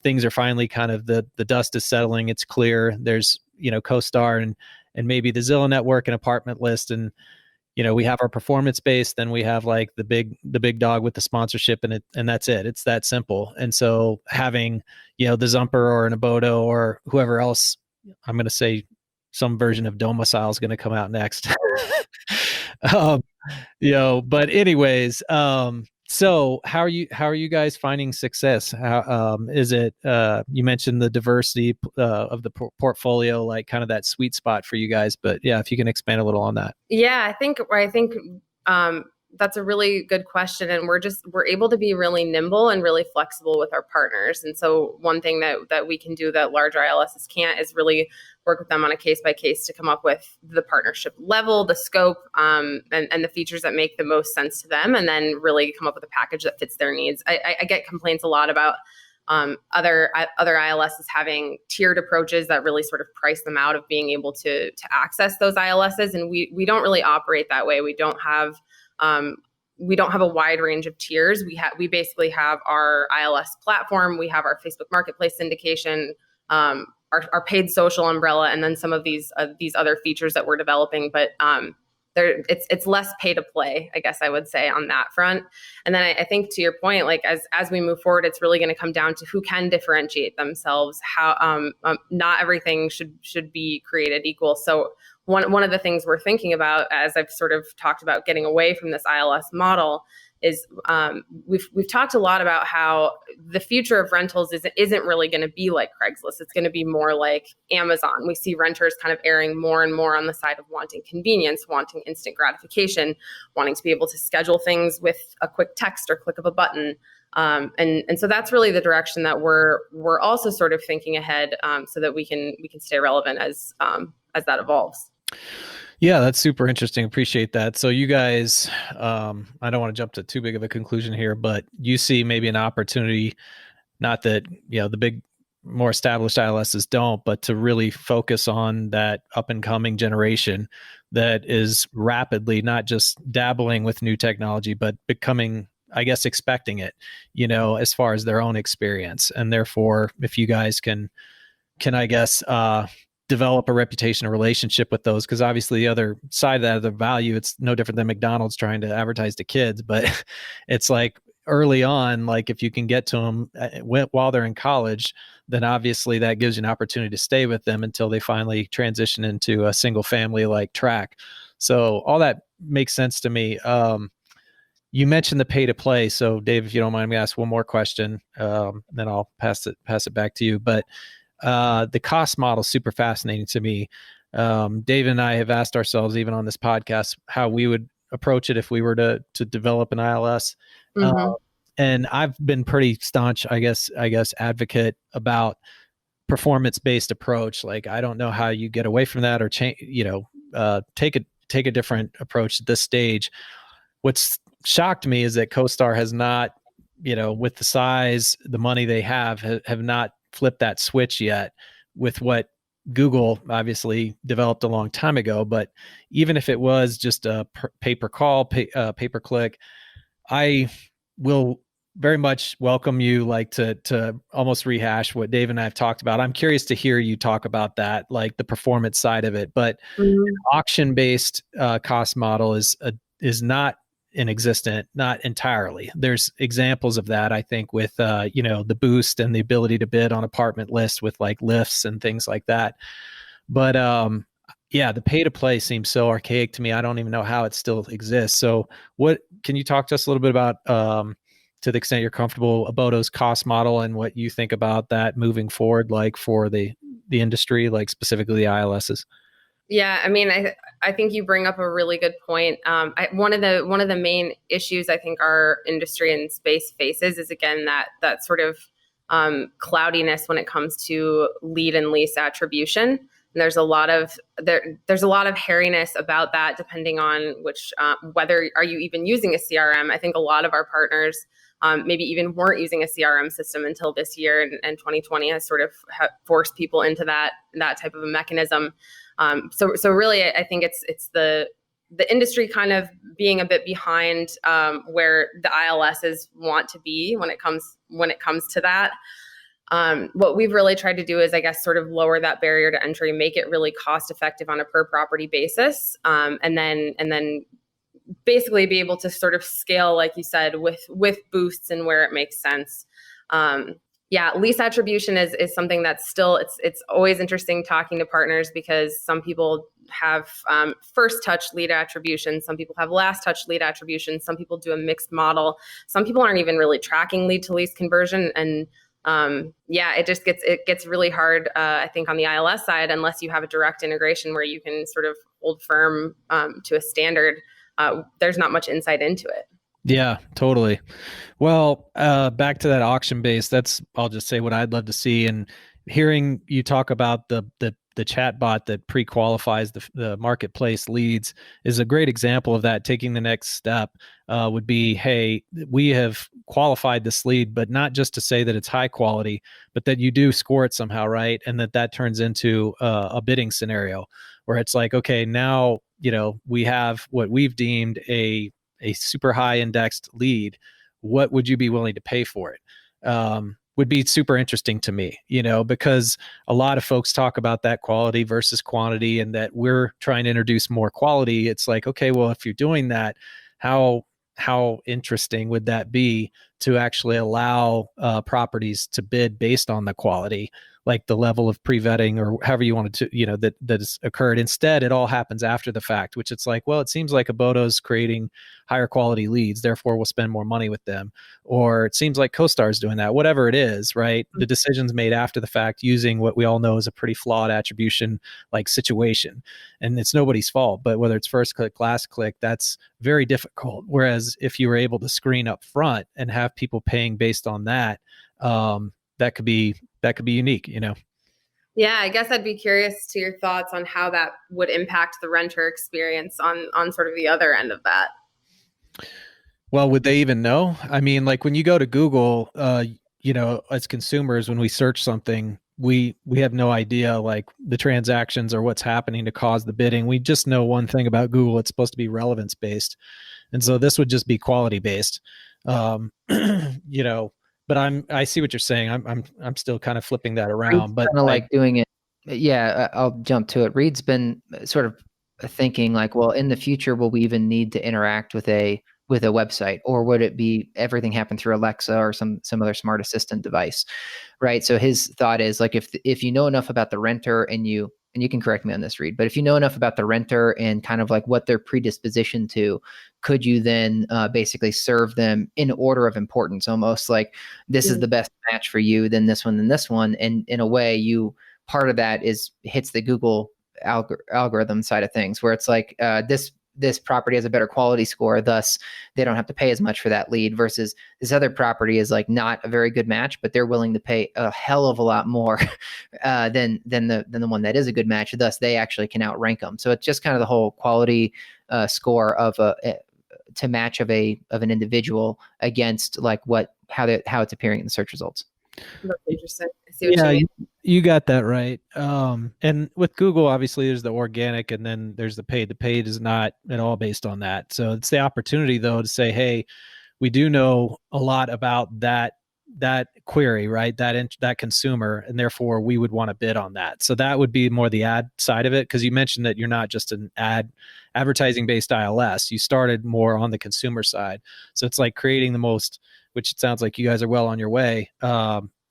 things are finally kind of the dust is settling. It's clear. There's, CoStar and maybe the Zillow network and apartment list. And, we have our performance base, then we have like the big dog with the sponsorship, and that's it. It's that simple. And so having, the Zumper or an Abodo or whoever else, I'm going to say some version of Domicile is going to come out next. um, but anyways, so how are you guys finding success? How is it? You mentioned the diversity of the portfolio, like kind of that sweet spot for you guys. But yeah, if you can expand a little on that. Yeah, I think that's a really good question, and we're able to be really nimble and really flexible with our partners. And so one thing that we can do that larger ILSs can't is really work with them on a case by case to come up with the partnership level, the scope, and the features that make the most sense to them, and then really come up with a package that fits their needs. I get complaints a lot about other ILSs having tiered approaches that really sort of price them out of being able to access those ILSs, and we don't really operate that way. We don't have a wide range of tiers. We basically have our ILS platform, we have our Facebook Marketplace syndication, our paid social umbrella, and then some of these other features that we're developing. But it's less pay to play, I guess I would say, on that front. And then I think to your point, like as we move forward, it's really going to come down to who can differentiate themselves. How not everything should be created equal. So one of the things we're thinking about, as I've sort of talked about getting away from this ILS model, is we've talked a lot about how the future of rentals isn't really going to be like Craigslist. It's going to be more like Amazon. We see renters kind of erring more and more on the side of wanting convenience, wanting instant gratification, wanting to be able to schedule things with a quick text or click of a button. And so that's really the direction that we're also sort of thinking ahead, so that we can stay relevant as that evolves. Yeah, that's super interesting. Appreciate that. So you guys, I don't want to jump to too big of a conclusion here, but you see maybe an opportunity, not that, the big, more established ILSs don't, but to really focus on that up and coming generation that is rapidly not just dabbling with new technology, but becoming, I guess, expecting it, as far as their own experience. And therefore, if you guys can I guess, develop a reputation, a relationship with those, because obviously the other side of that, the value, it's no different than McDonald's trying to advertise to kids, but it's like early on, like if you can get to them while they're in college, then obviously that gives you an opportunity to stay with them until they finally transition into a single family like track. So all that makes sense to me. You mentioned the pay to play. So Dave, if you don't mind me ask one more question, then I'll pass it back to you. But the cost model is super fascinating to me. Dave and I have asked ourselves, even on this podcast, how we would approach it if we were to develop an ILS. Mm-hmm. And I've been pretty staunch, I guess, advocate about performance-based approach. Like, I don't know how you get away from that or change, take a different approach at this stage. What's shocked me is that CoStar has not, with the size, the money they have not flip that switch yet with what Google obviously developed a long time ago. But even if it was just a pay-per-call, pay-per-click, I will very much welcome you, like to almost rehash what Dave and I have talked about. I'm curious to hear you talk about that, like the performance side of it. But auction-based cost model is not inexistent, not entirely. There's examples of that, I think, with the boost and the ability to bid on apartment lists with like lifts and things like that. But yeah, the pay to play seems so archaic to me. I don't even know how it still exists. So what can you talk to us a little bit about to the extent you're comfortable, Abodo's cost model and what you think about that moving forward, like for the industry, like specifically the ILSs? Yeah, I mean, I think you bring up a really good point. One of the main issues I think our industry and space faces is again that sort of cloudiness when it comes to lead and lease attribution. And there's a lot of hairiness about that, depending on which whether are you even using a CRM. I think a lot of our partners maybe even weren't using a CRM system until this year, and 2020 has sort of forced people into that type of a mechanism. So really, I think it's the industry kind of being a bit behind where the ILSs want to be when it comes to that. What we've really tried to do is, I guess, sort of lower that barrier to entry, make it really cost effective on a per property basis, and then basically be able to sort of scale, like you said, with boosts and where it makes sense. Yeah, lease attribution is something that's still it's always interesting talking to partners, because some people have first touch lead attribution, some people have last touch lead attribution, some people do a mixed model, some people aren't even really tracking lead to lease conversion, and yeah, it gets really hard, I think, on the ILS side, unless you have a direct integration where you can sort of hold firm to a standard. There's not much insight into it. Yeah, totally. Well, back to that auction base, I'll just say what I'd love to see. And hearing you talk about the chatbot that pre-qualifies the marketplace leads is a great example of that. Taking the next step would be, hey, we have qualified this lead, but not just to say that it's high quality, but that you do score it somehow, right? And that turns into a bidding scenario where it's like, okay, now, we have what we've deemed a super high indexed lead. What would you be willing to pay for it? Would be super interesting to me, because a lot of folks talk about that quality versus quantity, and that we're trying to introduce more quality. It's like, okay, well, if you're doing that, how interesting would that be to actually allow properties to bid based on the quality, like the level of pre-vetting or however you wanted to, that has occurred. Instead, it all happens after the fact, which it's like, well, it seems like Abodo's creating higher quality leads, therefore we'll spend more money with them. Or it seems like CoStar's doing that, whatever it is, right? The decision's made after the fact using what we all know is a pretty flawed attribution like situation. And it's nobody's fault, but whether it's first click, last click, that's very difficult. Whereas if you were able to screen up front and have people paying based on that, that could be unique, Yeah, I guess I'd be curious to your thoughts on how that would impact the renter experience on sort of the other end of that. Well, would they even know? I mean, like when you go to Google, as consumers, when we search something, we have no idea like the transactions or what's happening to cause the bidding. We just know one thing about Google: it's supposed to be relevance based, and so this would just be quality based. Um, but I see what you're saying. I'm still kind of flipping that Reid's around, but kind of like doing it. Yeah, I'll jump to it. Reid's been sort of thinking like, well, in the future, will we even need to interact with a website, or would it be everything happen through Alexa or some other smart assistant device, right? So his thought is like, if you know enough about the renter, and you can correct me on this, Reid, but if you know enough about the renter and kind of like what they're predispositioned to, could you then basically serve them in order of importance, almost like this is the best match for you, then this one, and in a way, part of that hits the Google algorithm side of things, where it's like this property has a better quality score, thus they don't have to pay as much for that lead, versus this other property is like not a very good match, but they're willing to pay a hell of a lot more than the one that is a good match, thus they actually can outrank them. So it's just kind of the whole quality score of to match of an individual against like how it's appearing in the search results. That's interesting. I see what you mean. You got that right. And with Google, obviously, there's the organic, and then there's the paid. The paid is not at all based on that. So it's the opportunity, though, to say, hey, we do know a lot about that query, right? That consumer, and therefore we would want to bid on that. So that would be more the ad side of it, because you mentioned that you're not just an advertising based ILS. You started more on the consumer side. So it's like creating the most, which it sounds like you guys are well on your way,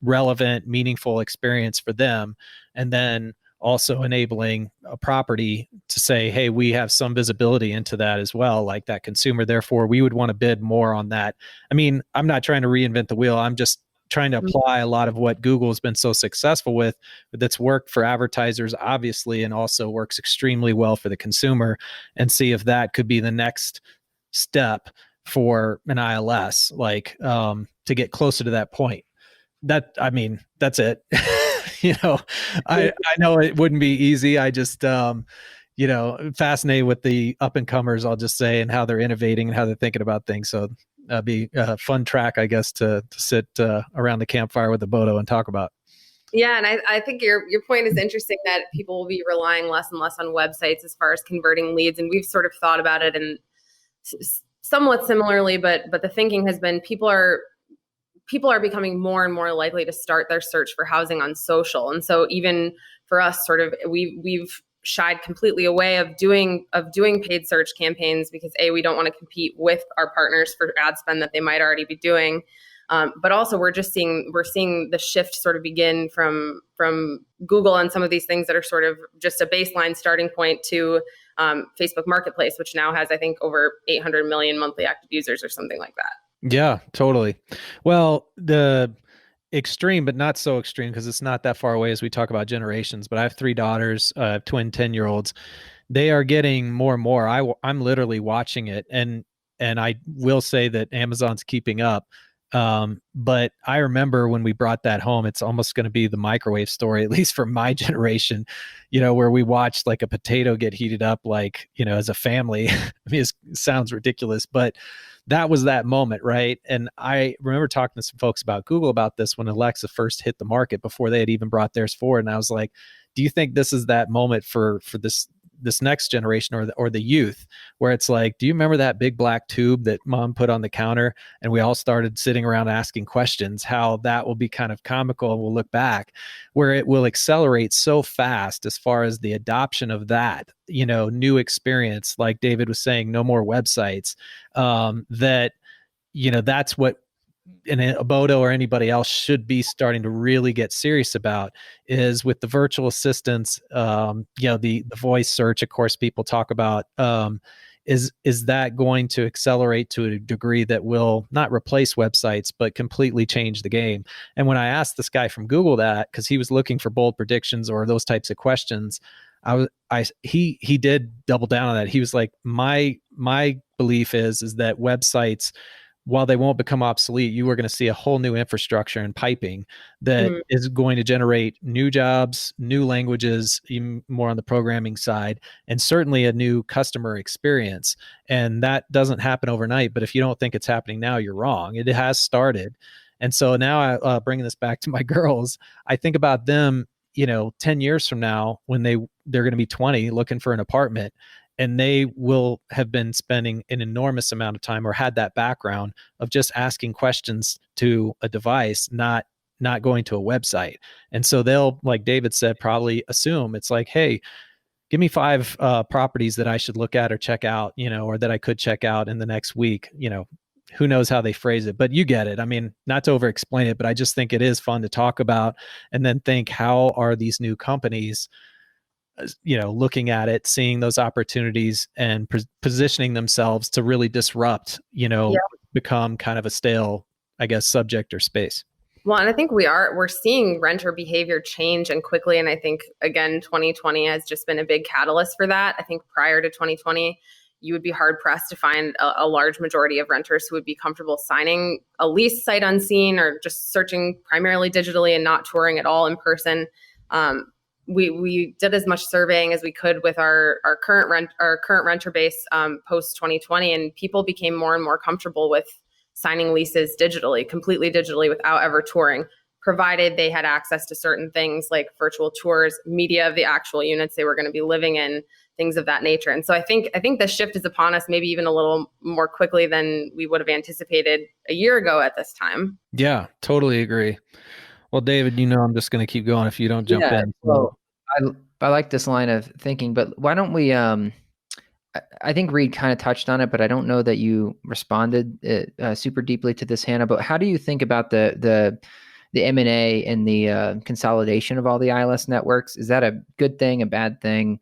relevant, meaningful experience for them. And then also enabling a property to say, hey, we have some visibility into that as well, like that consumer. Therefore, we would want to bid more on that. I mean, I'm not trying to reinvent the wheel. I'm just trying to apply a lot of what Google has been so successful with, that's worked for advertisers, obviously, and also works extremely well for the consumer, and see if that could be the next step for an ILS, like to get closer to that point. That, I mean, that's it. I know it wouldn't be easy. I just fascinated with the up and comers, I'll just say, and how they're innovating and how they're thinking about things. So be a fun track, I guess, to sit around the campfire with Abodo and talk about. Yeah, and I think your point is interesting, that people will be relying less and less on websites as far as converting leads, and we've sort of thought about it in somewhat similarly, but the thinking has been people are becoming more and more likely to start their search for housing on social, and so even for us, sort of we've shied completely away of doing paid search campaigns because we don't want to compete with our partners for ad spend that they might already be doing. But also we're seeing the shift sort of begin from Google and some of these things that are sort of just a baseline starting point to Facebook Marketplace, which now has, I think, over 800 million monthly active users or something like that. Yeah, totally. Well, the extreme, but not so extreme, because it's not that far away as we talk about generations, but I have 3 daughters, twin 10-year-olds. They are getting more and more. I'm literally watching it, and I will say that Amazon's keeping up. But I remember when we brought that home, it's almost going to be the microwave story, at least for my generation, where we watched like a potato get heated up, like, as a family. I mean, it sounds ridiculous, but that was that moment, right? And I remember talking to some folks about Google about this when Alexa first hit the market, before they had even brought theirs forward. And I was like, do you think this is that moment for this next generation, or the youth, where it's like, do you remember that big black tube that mom put on the counter and we all started sitting around asking questions? How that will be kind of comical, and we'll look back, where it will accelerate so fast as far as the adoption of that, new experience. Like David was saying, no more websites. That, that's what an Abodo or anybody else should be starting to really get serious about, is with the virtual assistants, the voice search, of course, people talk about, is that going to accelerate to a degree that will not replace websites, but completely change the game? And when I asked this guy from Google that, because he was looking for bold predictions or those types of questions, he did double down on that. He was like, my belief is that websites, while they won't become obsolete, you are going to see a whole new infrastructure and piping that is going to generate new jobs, new languages, even more on the programming side, and certainly a new customer experience. And that doesn't happen overnight. But if you don't think it's happening now, you're wrong. It has started. And so now, bringing this back to my girls, I think about them, 10 years from now, when they're going to be 20 looking for an apartment, and they will have been spending an enormous amount of time, or had that background of just asking questions to a device, not going to a website. And so they'll, like David said, probably assume it's like, hey, give me 5 properties that I should look at or check out, or that I could check out in the next week. Who knows how they phrase it, but you get it. I mean, not to over explain it, but I just think it is fun to talk about, and then think, how are these new companies, looking at it, seeing those opportunities, and positioning themselves to really disrupt, become kind of a stale, I guess, subject or space. Well, and I think we're seeing renter behavior change, and quickly. And I think, again, 2020 has just been a big catalyst for that. I think prior to 2020, you would be hard pressed to find a large majority of renters who would be comfortable signing a lease sight unseen, or just searching primarily digitally and not touring at all in person. We did as much surveying as we could with our current renter base post 2020, and people became more and more comfortable with signing leases completely digitally, without ever touring, provided they had access to certain things like virtual tours, media of the actual units they were going to be living in, things of that nature. And so I think the shift is upon us, maybe even a little more quickly than we would have anticipated a year ago at this time. Yeah, totally agree. Well, David, I'm just going to keep going if you don't jump in. Well, I like this line of thinking, but why don't we, I think Reid kind of touched on it, but I don't know that you responded super deeply to this, Hannah. But how do you think about the the M&A and the consolidation of all the ILS networks. Is that a good thing, a bad thing?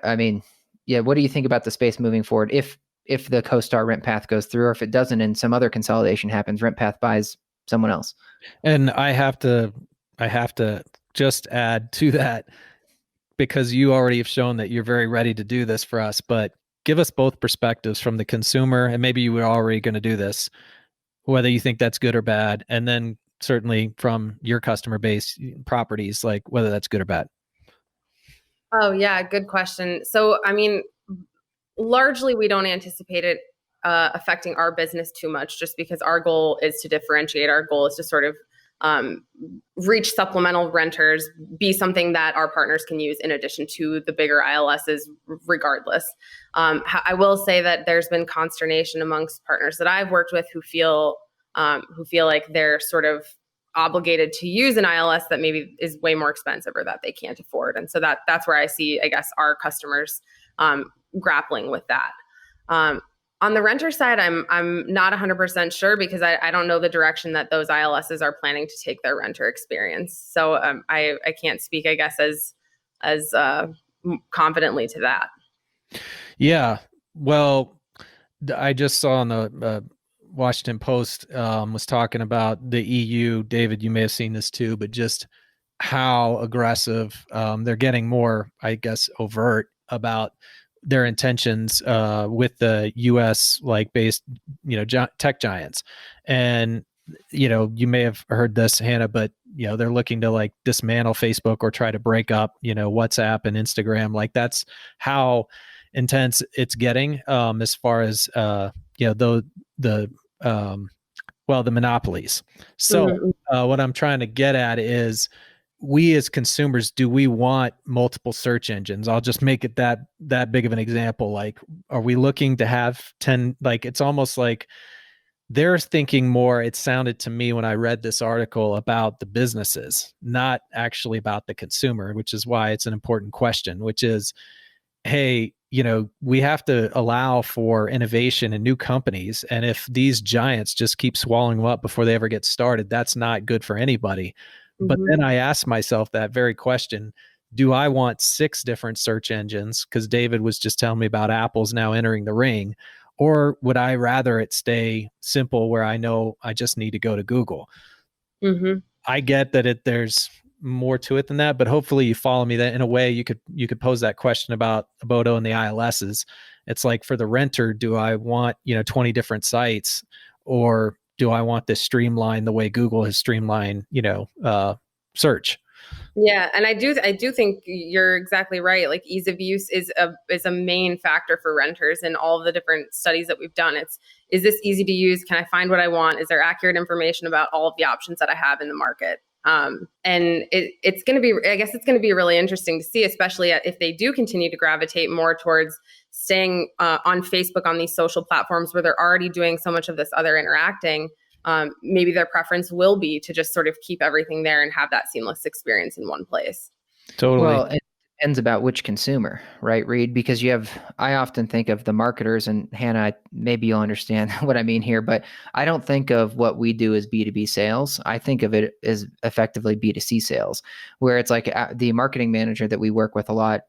I mean, yeah, what do you think about the space moving forward if the CoStar rent path goes through, or if it doesn't and some other consolidation happens, rent path buys someone else? And I have to just add to that, because you already have shown that you're very ready to do this for us, but give us both perspectives from the consumer, and maybe you were already going to do this, whether you think that's good or bad, and then certainly from your customer base properties, like whether that's good or bad. Oh, yeah, good question. So, I mean, largely we don't anticipate it affecting our business too much, just because our goal is to differentiate. Our goal is to sort of um, reach supplemental renters, be something that our partners can use in addition to the bigger ILSs, regardless. I will say that there's been consternation amongst partners that I've worked with who feel like they're sort of obligated to use an ILS that maybe is way more expensive or that they can't afford. And so that's where I see, I guess, our customers grappling with that. On the renter side, I'm not 100% sure, because I don't know the direction that those ILSs are planning to take their renter experience. So I can't speak, I guess, as confidently to that. Yeah. Well, I just saw on the Washington Post was talking about the EU. David, you may have seen this too, but just how aggressive they're getting, more, I guess, overt about their intentions with the US like based, tech giants. And, you may have heard this, Hannah, but, they're looking to like dismantle Facebook or try to break up, WhatsApp and Instagram. Like that's how intense it's getting as far as, the the monopolies. So what I'm trying to get at is, we as consumers, do we want multiple search engines? I'll just make it that big of an example. Like, are we looking to have 10? Like, it's almost like they're thinking more, it sounded to me when I read this article, about the businesses, not actually about the consumer, which is why it's an important question, which is, hey, we have to allow for innovation and new companies. And if these giants just keep swallowing them up before they ever get started, that's not good for anybody. But then I asked myself that very question: do I want 6 different search engines? Because David was just telling me about Apple's now entering the ring. Or would I rather it stay simple, where I know I just need to go to Google? Mm-hmm. I get that there's more to it than that, but hopefully you follow me, that in a way you could pose that question about Abodo and the ILSs. It's like, for the renter, do I want 20 different sites, or do I want this streamlined the way Google has streamlined search? Yeah, and I do think you're exactly right. Like, ease of use is a main factor for renters in all of the different studies that we've done. Is this easy to use? Can I find what I want? Is there accurate information about all of the options that I have in the market? And it's going to be, I guess it's going to be really interesting to see, especially if they do continue to gravitate more towards staying on Facebook, on these social platforms where they're already doing so much of this other interacting. Maybe their preference will be to just sort of keep everything there and have that seamless experience in one place. Totally. Well, it depends about which consumer, right, Reid? Because I often think of the marketers, and Hannah, maybe you'll understand what I mean here, but I don't think of what we do as B2B sales. I think of it as effectively B2C sales, where it's like the marketing manager that we work with a lot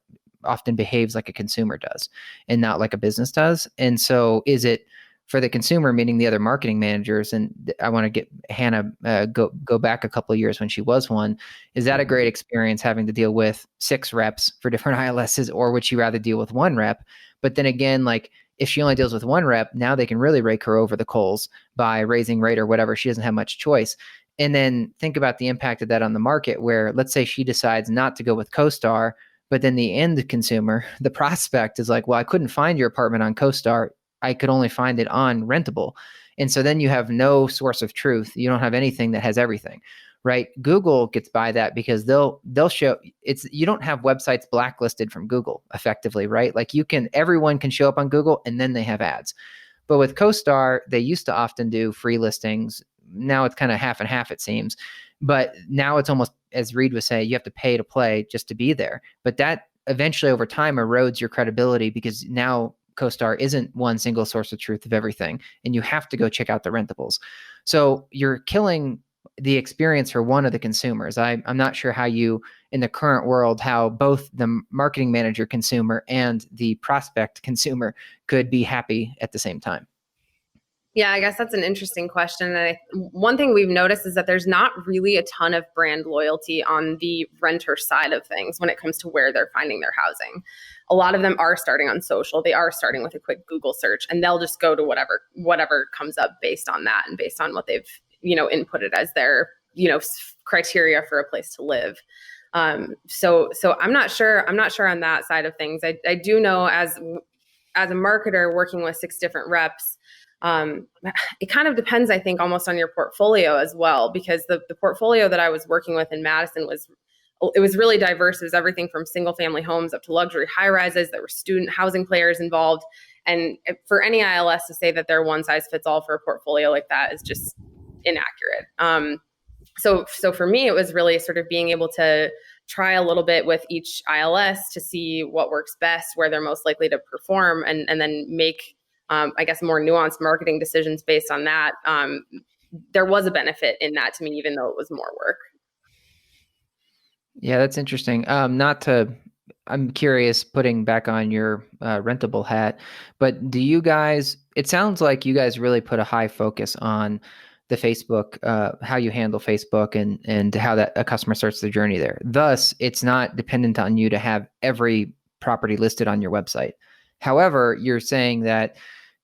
often behaves like a consumer does and not like a business does. And so is it for the consumer, meaning the other marketing managers? And I want to get Hannah go back a couple of years when she was one. Is that a great experience, having to deal with 6 reps for different ILSs, or would she rather deal with 1 rep? But then again, like, if she only deals with 1 rep, now they can really rake her over the coals by raising rate or whatever. She doesn't have much choice. And then think about the impact of that on the market, where let's say she decides not to go with CoStar, but then the end consumer, the prospect, is like, well, I couldn't find your apartment on CoStar. I could only find it on Rentable. And so then you have no source of truth. You don't have anything that has everything, right? Google gets by that because they'll show you don't have websites blacklisted from Google effectively, right? Like, everyone can show up on Google and then they have ads. But with CoStar, they used to often do free listings. Now it's kind of half and half, it seems. But now it's almost, as Reid was saying, you have to pay to play just to be there. But that eventually over time erodes your credibility, because now CoStar isn't one single source of truth of everything, and you have to go check out the rentables. So you're killing the experience for one of the consumers. I'm not sure how you, in the current world, how both the marketing manager consumer and the prospect consumer could be happy at the same time. Yeah, I guess that's an interesting question. And one thing we've noticed is that there's not really a ton of brand loyalty on the renter side of things when it comes to where they're finding their housing. A lot of them are starting on social. They are starting with a quick Google search, and they'll just go to whatever comes up based on that and based on what they've, inputted as their, criteria for a place to live. So I'm not sure on that side of things. I do know as a marketer working with 6 different reps, it kind of depends, I think, almost on your portfolio as well, because the portfolio that I was working with in Madison was really diverse. It was everything from single family homes up to luxury high rises. There were student housing players involved. And for any ILS to say that they're one size fits all for a portfolio like that is just inaccurate. So for me, it was really sort of being able to try a little bit with each ILS to see what works best, where they're most likely to perform, and then make, I guess, more nuanced marketing decisions based on that. There was a benefit in that to me, even though it was more work. Yeah, that's interesting. I'm curious, putting back on your rentable hat, but do you guys, it sounds like you guys really put a high focus on the Facebook, how you handle Facebook and how that a customer starts their journey there. Thus, it's not dependent on you to have every property listed on your website. However, you're saying that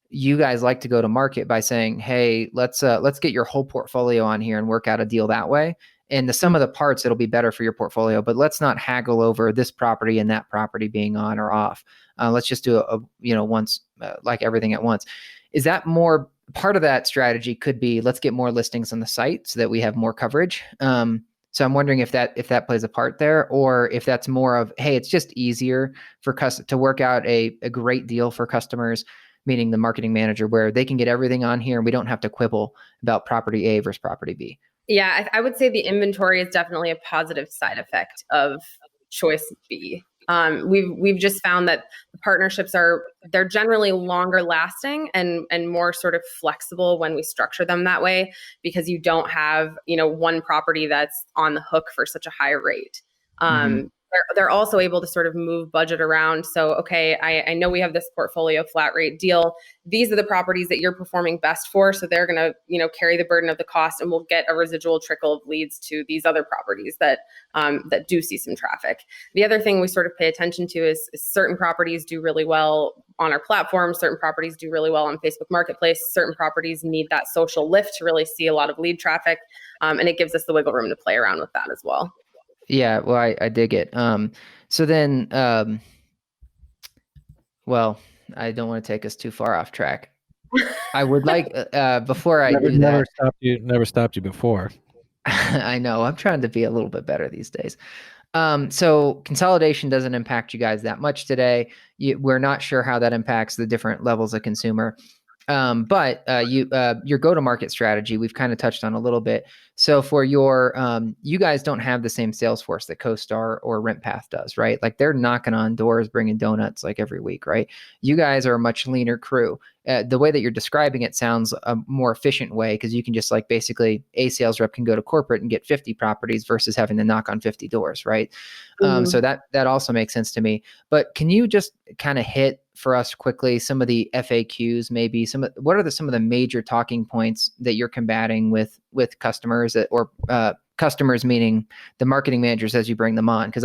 you guys like to go to market by saying, hey, let's get your whole portfolio on here and work out a deal that way. And the sum of the parts, it'll be better for your portfolio, but let's not haggle over this property and that property being on or off. Let's just do once, like everything at once. Is that more part of that strategy? Could be, let's get more listings on the site so that we have more coverage. So I'm wondering if that plays a part there, or if that's more of, hey, it's just easier for to work out a great deal for customers, meaning the marketing manager, where they can get everything on here and we don't have to quibble about property A versus property B. Yeah, I would say the inventory is definitely a positive side effect of choice B. We've just found that the partnerships they're generally longer lasting and more sort of flexible when we structure them that way, because you don't have, one property that's on the hook for such a high rate. They're also able to sort of move budget around. So, okay, I know we have this portfolio flat rate deal. These are the properties that you're performing best for. So they're going to, carry the burden of the cost, and we'll get a residual trickle of leads to these other properties that do see some traffic. The other thing we sort of pay attention to is certain properties do really well on our platform. Certain properties do really well on Facebook Marketplace. Certain properties need that social lift to really see a lot of lead traffic. And it gives us the wiggle room to play around with that as well. Yeah, well, I dig it. So then, well, I don't want to take us too far off track. I would like, before I do that. Never stopped you before. I know. I'm trying to be a little bit better these days. So consolidation doesn't impact you guys that much today. We're not sure how that impacts the different levels of consumer. But your go-to-market strategy, we've kind of touched on a little bit. So for your, you guys don't have the same sales force that CoStar or RentPath does, right? Like they're knocking on doors, bringing donuts like every week, right? You guys are a much leaner crew. The way that you're describing it sounds a more efficient way, because you can just like basically a sales rep can go to corporate and get 50 properties versus having to knock on 50 doors, right? So that also makes sense to me. But can you just kind of hit for us quickly some of the FAQs, maybe what are some of the major talking points that you're combating with customers, or customers meaning the marketing managers as you bring them on? Because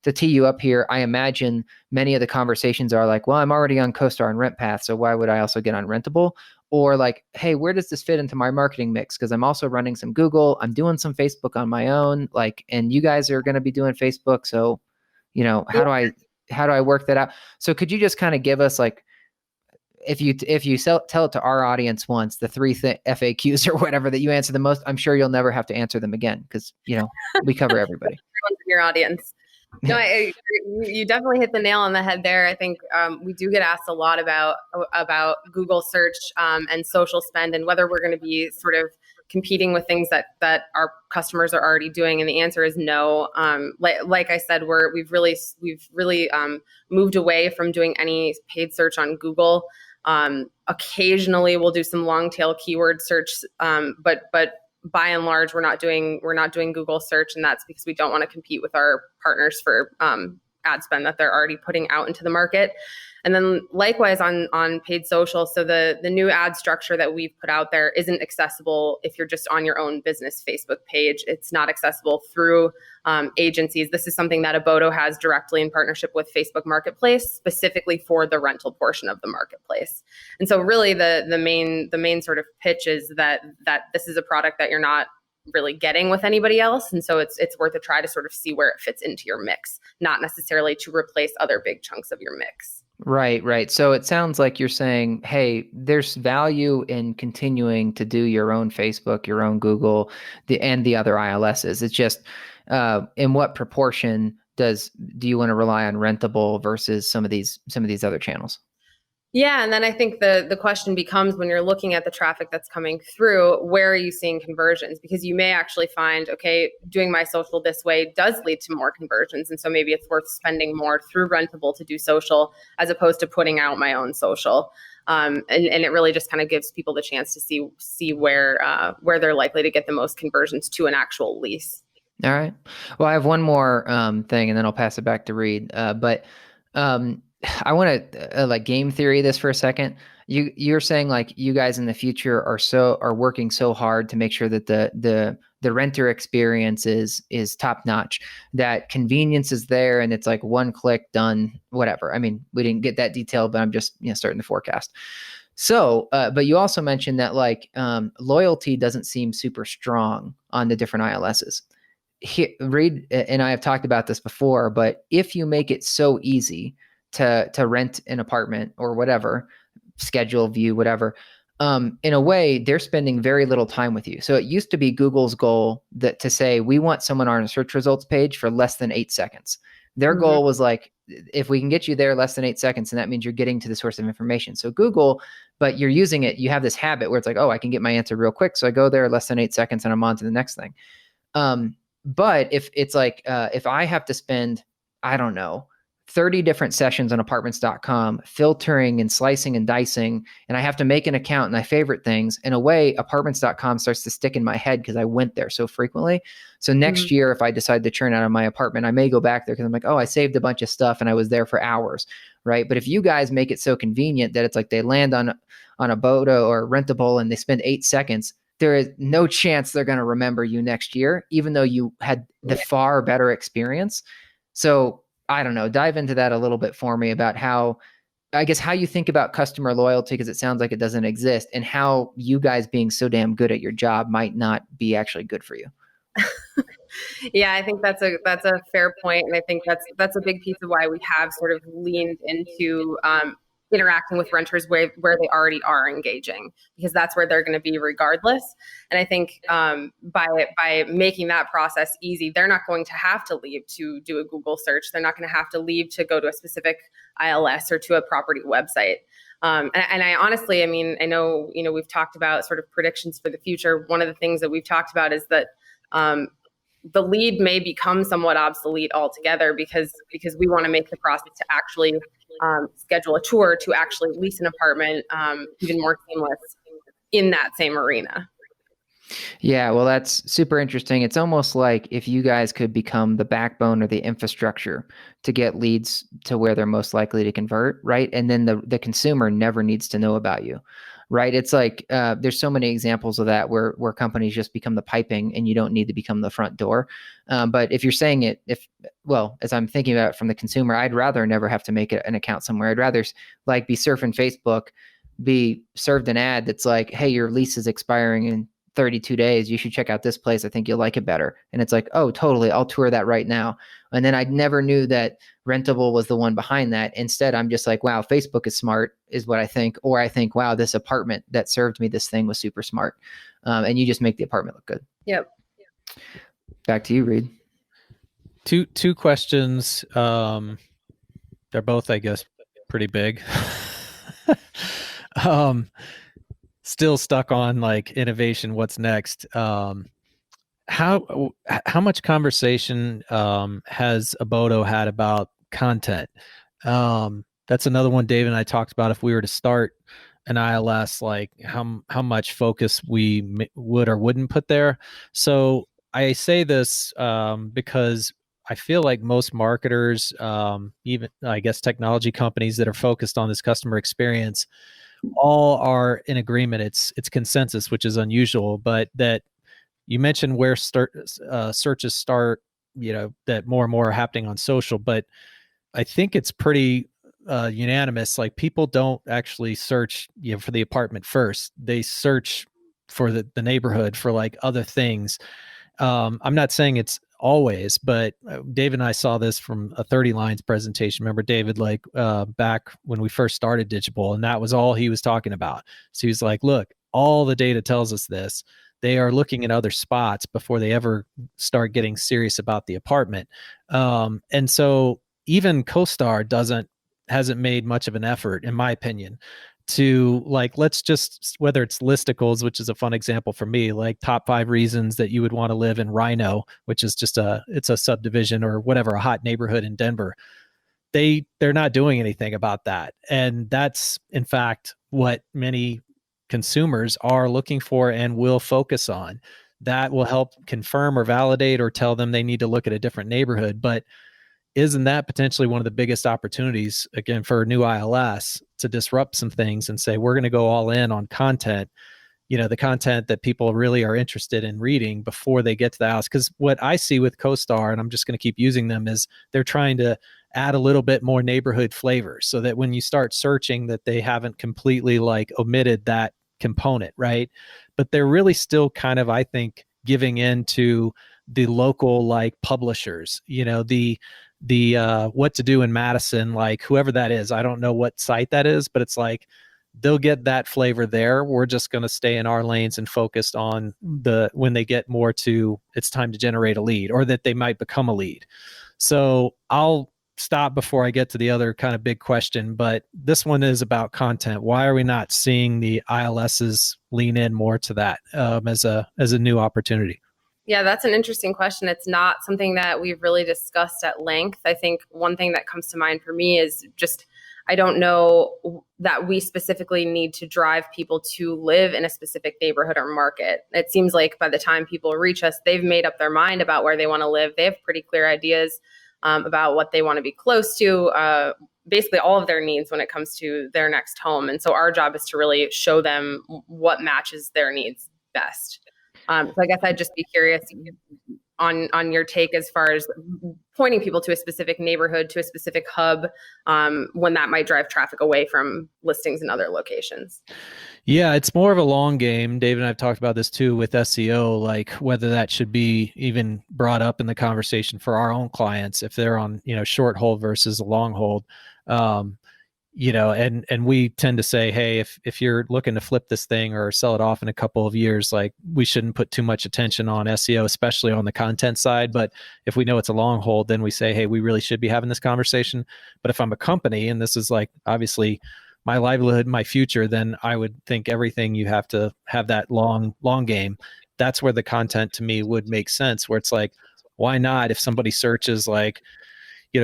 to tee you up here, I imagine many of the conversations are like, well, I'm already on CoStar and RentPath, so why would I also get on Rentable? Or like, hey, where does this fit into my marketing mix? Because I'm also running some Google, I'm doing some Facebook on my own, and you guys are going to be doing Facebook, so how do I work that out? So could you just kind of give us, like, if you tell it to our audience once, the three FAQs or whatever that you answer the most, I'm sure you'll never have to answer them again, because we cover everybody. Everyone's in your audience. No, you definitely hit the nail on the head there. I think we do get asked a lot about Google search and social spend, and whether we're going to be sort of competing with things that our customers are already doing, and the answer is no. Like I said, we've really moved away from doing any paid search on Google. Occasionally, we'll do some long tail keyword search, but by and large, we're not doing Google search, and that's because we don't want to compete with our partners for ad spend that they're already putting out into the market. And then likewise on paid social. So the new ad structure that we've put out there isn't accessible if you're just on your own business Facebook page. It's not accessible through agencies. This is something that Abodo has directly in partnership with Facebook Marketplace, specifically for the rental portion of the marketplace. And so really the main sort of pitch is that this is a product that you're not really getting with anybody else. And so it's worth a try to sort of see where it fits into your mix, not necessarily to replace other big chunks of your mix. Right. So it sounds like you're saying, hey, there's value in continuing to do your own Facebook, your own Google, and the other ILSs. It's just in what proportion do you want to rely on Rentable versus some of these other channels? Yeah, and then I think the question becomes, when you're looking at the traffic that's coming through, where are you seeing conversions? Because you may actually find, okay, doing my social this way does lead to more conversions. And so maybe it's worth spending more through Rentable to do social as opposed to putting out my own social. And it really just kind of gives people the chance to see where they're likely to get the most conversions to an actual lease. All right. Well, I have one more thing, and then I'll pass it back to Reid. I want to like game theory this for a second. You're saying like you guys in the future are working so hard to make sure that the renter experience is top notch, that convenience is there, and it's like one click done, whatever. I mean, we didn't get that detail, but I'm just starting to forecast. So, but you also mentioned that like loyalty doesn't seem super strong on the different ILSs. Reid and I have talked about this before, but if you make it so easy to rent an apartment or whatever, schedule, view, whatever, in a way, they're spending very little time with you. So it used to be Google's goal to say, we want someone on a search results page for less than 8 seconds. Their goal was like, if we can get you there less than 8 seconds, and that means you're getting to the source of information. So Google, but you're using it, you have this habit where it's like, oh, I can get my answer real quick. So I go there less than 8 seconds and I'm on to the next thing. But if it's like, if I have to spend, I don't know, 30 different sessions on apartments.com, filtering and slicing and dicing, and I have to make an account and I favorite things, in a way, apartments.com starts to stick in my head because I went there so frequently. So next year, if I decide to churn out of my apartment, I may go back there because I'm like, oh, I saved a bunch of stuff and I was there for hours, right? But if you guys make it so convenient that it's like they land on Abodo or Rentable and they spend 8 seconds, there is no chance they're going to remember you next year, even though you had the far better experience. So I don't know, dive into that a little bit for me about how you think about customer loyalty, because it sounds like it doesn't exist, and how you guys being so damn good at your job might not be actually good for you. Yeah, I think that's a fair point. And I think that's a big piece of why we have sort of leaned into interacting with renters where they already are engaging, because that's where they're going to be regardless. And I think by making that process easy, they're not going to have to leave to do a Google search. They're not going to have to leave to go to a specific ILS or to a property website. And I honestly, I mean, I know, we've talked about sort of predictions for the future. One of the things that we've talked about is that the lead may become somewhat obsolete altogether, because we want to make the process to actually schedule a tour, to actually lease an apartment, even more seamless in that same arena. Yeah, well, that's super interesting. It's almost like if you guys could become the backbone or the infrastructure to get leads to where they're most likely to convert, right? And then the consumer never needs to know about you, right? It's like there's so many examples of that where companies just become the piping and you don't need to become the front door. But if you're saying it, as I'm thinking about it from the consumer, I'd rather never have to make an account somewhere. I'd rather like be surfing Facebook, be served an ad that's like, hey, your lease is expiring in 32 days. You should check out this place. I think you'll like it better. And it's like, oh, totally. I'll tour that right now. And then I never knew that Rentable was the one behind that. Instead, I'm just like, wow, Facebook is smart, is what I think. Or I think, wow, this apartment that served me this thing was super smart. And you just make the apartment look good. Yep. Back to you, Reid. Two questions. They're both, I guess, pretty big. Still stuck on like innovation. What's next? How much conversation has Abodo had about content? That's another one Dave and I talked about. If we were to start an ILS, like how much focus we would or wouldn't put there. So I say this because I feel like most marketers, even I guess technology companies that are focused on this customer experience, all are in agreement. It's consensus, which is unusual, but that you mentioned where searches start, that more and more are happening on social, but I think it's pretty unanimous. Like people don't actually search, for the apartment first. They search for the neighborhood for like other things. I'm not saying it's always, but David and I saw this from a 30 lines presentation. Remember David, like back when we first started Digible, and that was all he was talking about. So he was like, look, all the data tells us this. They are looking at other spots before they ever start getting serious about the apartment. And so even CoStar hasn't made much of an effort, in my opinion, to like, let's just, whether it's listicles, which is a fun example for me, like top 5 reasons that you would want to live in Rhino, which is just it's a subdivision or whatever, a hot neighborhood in Denver. They're not doing anything about that. And that's in fact what many consumers are looking for and will focus on. That will help confirm or validate or tell them they need to look at a different neighborhood. But isn't that potentially one of the biggest opportunities, again, for a new ILS to disrupt some things and say, we're going to go all in on content, the content that people really are interested in reading before they get to the house? Because what I see with CoStar, and I'm just going to keep using them, is they're trying to add a little bit more neighborhood flavor so that when you start searching that they haven't completely like omitted that component, right? But they're really still kind of, I think, giving in to the local like publishers, the what to do in Madison, like whoever that is. I don't know what site that is, but it's like they'll get that flavor there. We're just going to stay in our lanes and focused on when they get more to it's time to generate a lead or that they might become a lead. So I'll stop before I get to the other kind of big question, but this one is about content. Why are we not seeing the ILSs lean in more to that as a new opportunity? Yeah, that's an interesting question. It's not something that we've really discussed at length. I think one thing that comes to mind for me is just, I don't know that we specifically need to drive people to live in a specific neighborhood or market. It seems like by the time people reach us, they've made up their mind about where they want to live. They have pretty clear ideas about what they want to be close to, basically all of their needs when it comes to their next home. And so our job is to really show them what matches their needs best. So I guess I'd just be curious on your take as far as pointing people to a specific neighborhood, to a specific hub, when that might drive traffic away from listings in other locations. Yeah, it's more of a long game. David and I've talked about this too with SEO, like whether that should be even brought up in the conversation for our own clients if they're on, short hold versus a long hold. And we tend to say, hey, if you're looking to flip this thing or sell it off in a couple of years, like we shouldn't put too much attention on SEO, especially on the content side. But if we know it's a long hold, then we say, hey, we really should be having this conversation. But if I'm a company and this is like obviously my livelihood, my future, then I would think everything you have to have that long game. That's where the content to me would make sense, where it's like, why not if somebody searches like,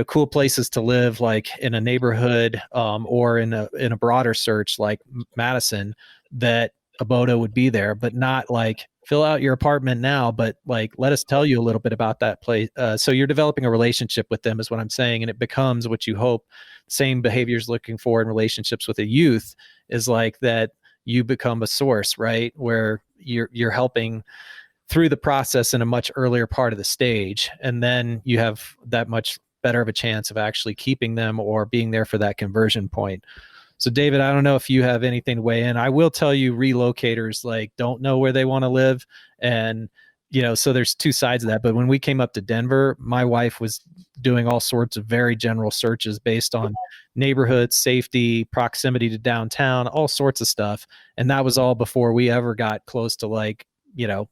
cool places to live, like in a neighborhood, or in a broader search like Madison, that Abodo would be there, but not like fill out your apartment now, but like let us tell you a little bit about that place. So you're developing a relationship with them, is what I'm saying, and it becomes what you hope. Same behaviors looking for in relationships with a youth is like that. You become a source, right, where you're helping through the process in a much earlier part of the stage, and then you have that much better of a chance of actually keeping them or being there for that conversion point. So David, I don't know if you have anything to weigh in. I will tell you relocators like don't know where they want to live. And, so there's two sides of that. But when we came up to Denver, my wife was doing all sorts of very general searches based on neighborhood, safety, proximity to downtown, all sorts of stuff. And that was all before we ever got close to like,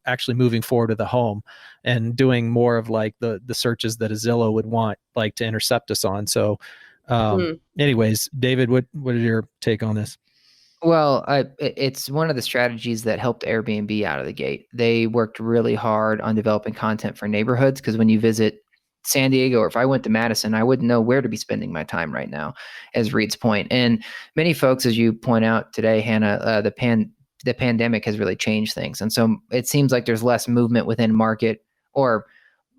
actually moving forward with a home and doing more of like the searches that a Zillow would want like to intercept us on. So anyways, David, what is your take on this? Well, it's one of the strategies that helped Airbnb out of the gate. They worked really hard on developing content for neighborhoods because when you visit San Diego or if I went to Madison, I wouldn't know where to be spending my time right now, as Reid's point. And many folks, as you point out today, Hannah, the pandemic has really changed things. And so it seems like there's less movement within market, or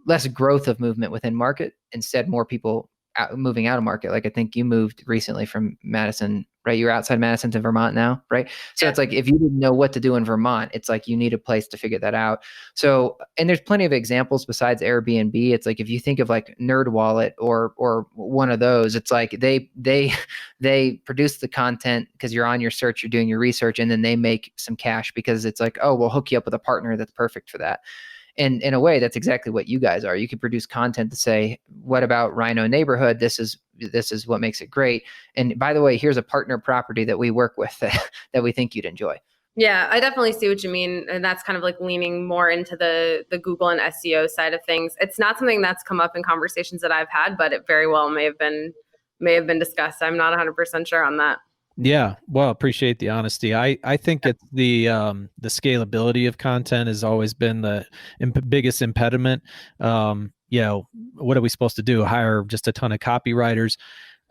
less growth of movement within market, instead more people moving out of market. Like I think you moved recently from Madison, right? You're outside Madison to Vermont now, right? So Yeah. it's like if you didn't know what to do in Vermont, it's like you need a place to figure that out. So, and there's plenty of examples besides Airbnb. It's like if you think of like NerdWallet or one of those, it's like they produce the content because you're on your search, you're doing your research, and then they make some cash because it's like, oh, we'll hook you up with a partner that's perfect for that. And in a way, that's exactly what you guys are. You could produce content to say, what about Rhino neighborhood? This is what makes it great. And by the way, here's a partner property that we work with that we think you'd enjoy. Yeah, I definitely see what you mean. And that's kind of like leaning more into the Google and SEO side of things. It's not something that's come up in conversations that I've had, but it very well may have been discussed. I'm not 100% sure on that. Yeah, well, appreciate the honesty. I think it's the scalability of content has always been the biggest impediment. You know, what are we supposed to do? Hire just a ton of copywriters?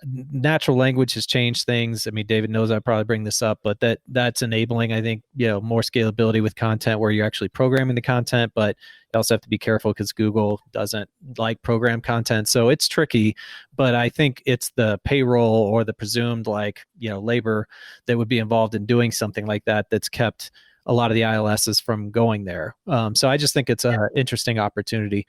Natural language has changed things. I mean, David knows I probably bring this up, but that's enabling, I think, you know, more scalability with content where you're actually programming the content, but you also have to be careful because Google doesn't like program content. So it's tricky, but I think it's the payroll or the presumed like, you know, labor that would be involved in doing something like that that's kept a lot of the ILSs from going there. So I just think it's an interesting opportunity.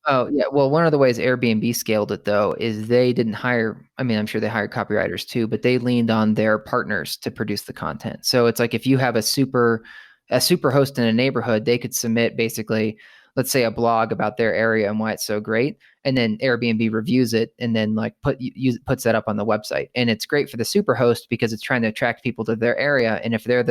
Oh, yeah. Well, one of the ways Airbnb scaled it, though, is they didn't hire, I mean, I'm sure they hired copywriters too, but they leaned on their partners to produce the content. So it's like if you have a super host in a neighborhood, they could submit basically, let's say, a blog about their area and why it's so great. And then Airbnb reviews it and then like puts that up on the website. And it's great for the super host because it's trying to attract people to their area. And if they're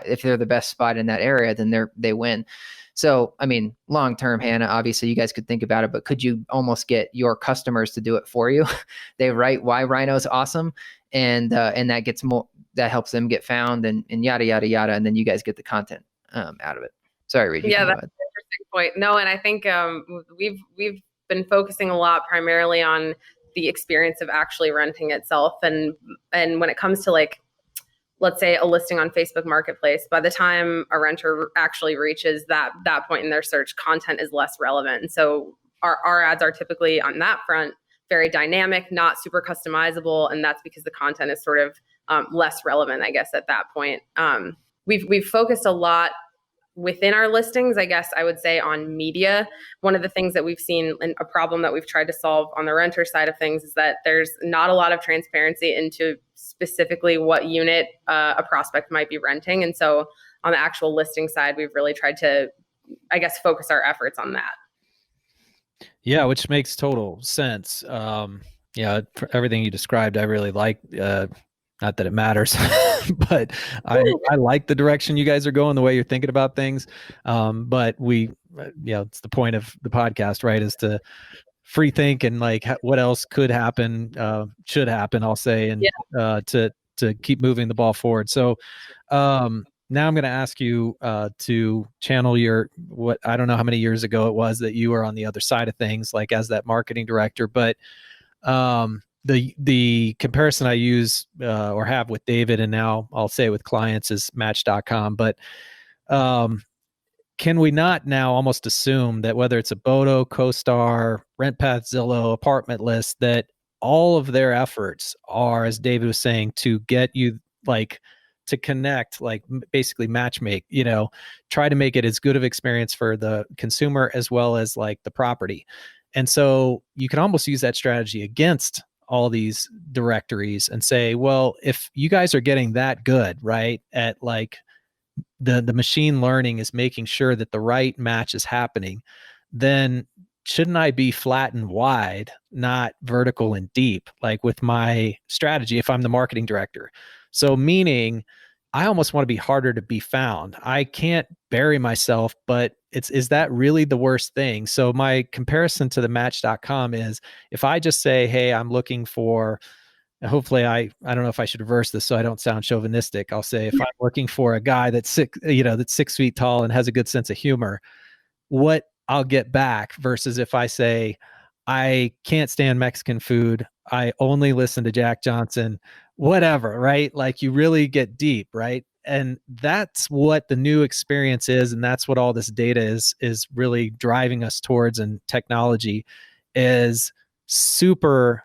if they're the best spot in that area, then they win. So, I mean, long term, Hannah, obviously you guys could think about it, but could you almost get your customers to do it for you? They write why Rhino is awesome, and that gets more, that helps them get found, and yada yada yada, and then you guys get the content out of it. Sorry, Reid. Yeah, that's an interesting point. No, and I think we've been focusing a lot primarily on the experience of actually renting itself, and when it comes to like, let's say a listing on Facebook Marketplace, by the time a renter actually reaches that point in their search, content is less relevant. And so our ads are typically on that front very dynamic, not super customizable, and that's because the content is sort of less relevant, I guess, at that point. We've focused a lot within our listings, I guess I would say, on media. One of the things that we've seen, and a problem that we've tried to solve on the renter side of things, is that there's not a lot of transparency into specifically what unit a prospect might be renting. And so on the actual listing side, we've really tried to, I guess, focus our efforts on that. Yeah, which makes total sense. Yeah, for everything you described, I really like. Not that it matters, but I like the direction you guys are going, the way you're thinking about things. But it's the point of the podcast, right? Is to free think and like what else could happen, should happen, I'll say, and to keep moving the ball forward. So now I'm going to ask you to channel what I don't know how many years ago it was that you were on the other side of things, like as that marketing director, but the comparison I use or have with David, and now I'll say with clients, is Match.com. But can we not now almost assume that whether it's Abodo, CoStar, RentPath, Zillow, Apartment List, that all of their efforts are, as David was saying, to get you like to connect, like basically matchmake, try to make it as good of experience for the consumer as well as like the property. And so you can almost use that strategy against all these directories and say, well, if you guys are getting that good, right, at like the machine learning is making sure that the right match is happening, then shouldn't I be flat and wide, not vertical and deep, like with my strategy if I'm the marketing director? So meaning I almost want to be harder to be found. I can't bury myself, but is that really the worst thing? So my comparison to the Match.com is if I just say, hey, I'm looking for, hopefully I don't know if I should reverse this so I don't sound chauvinistic. I'll say if I'm looking for a guy that's 6 feet tall and has a good sense of humor, what I'll get back versus if I say I can't stand Mexican food. I only listen to Jack Johnson, whatever, right? Like you really get deep, right? And that's what the new experience is, and that's what all this data is really driving us towards. And technology is super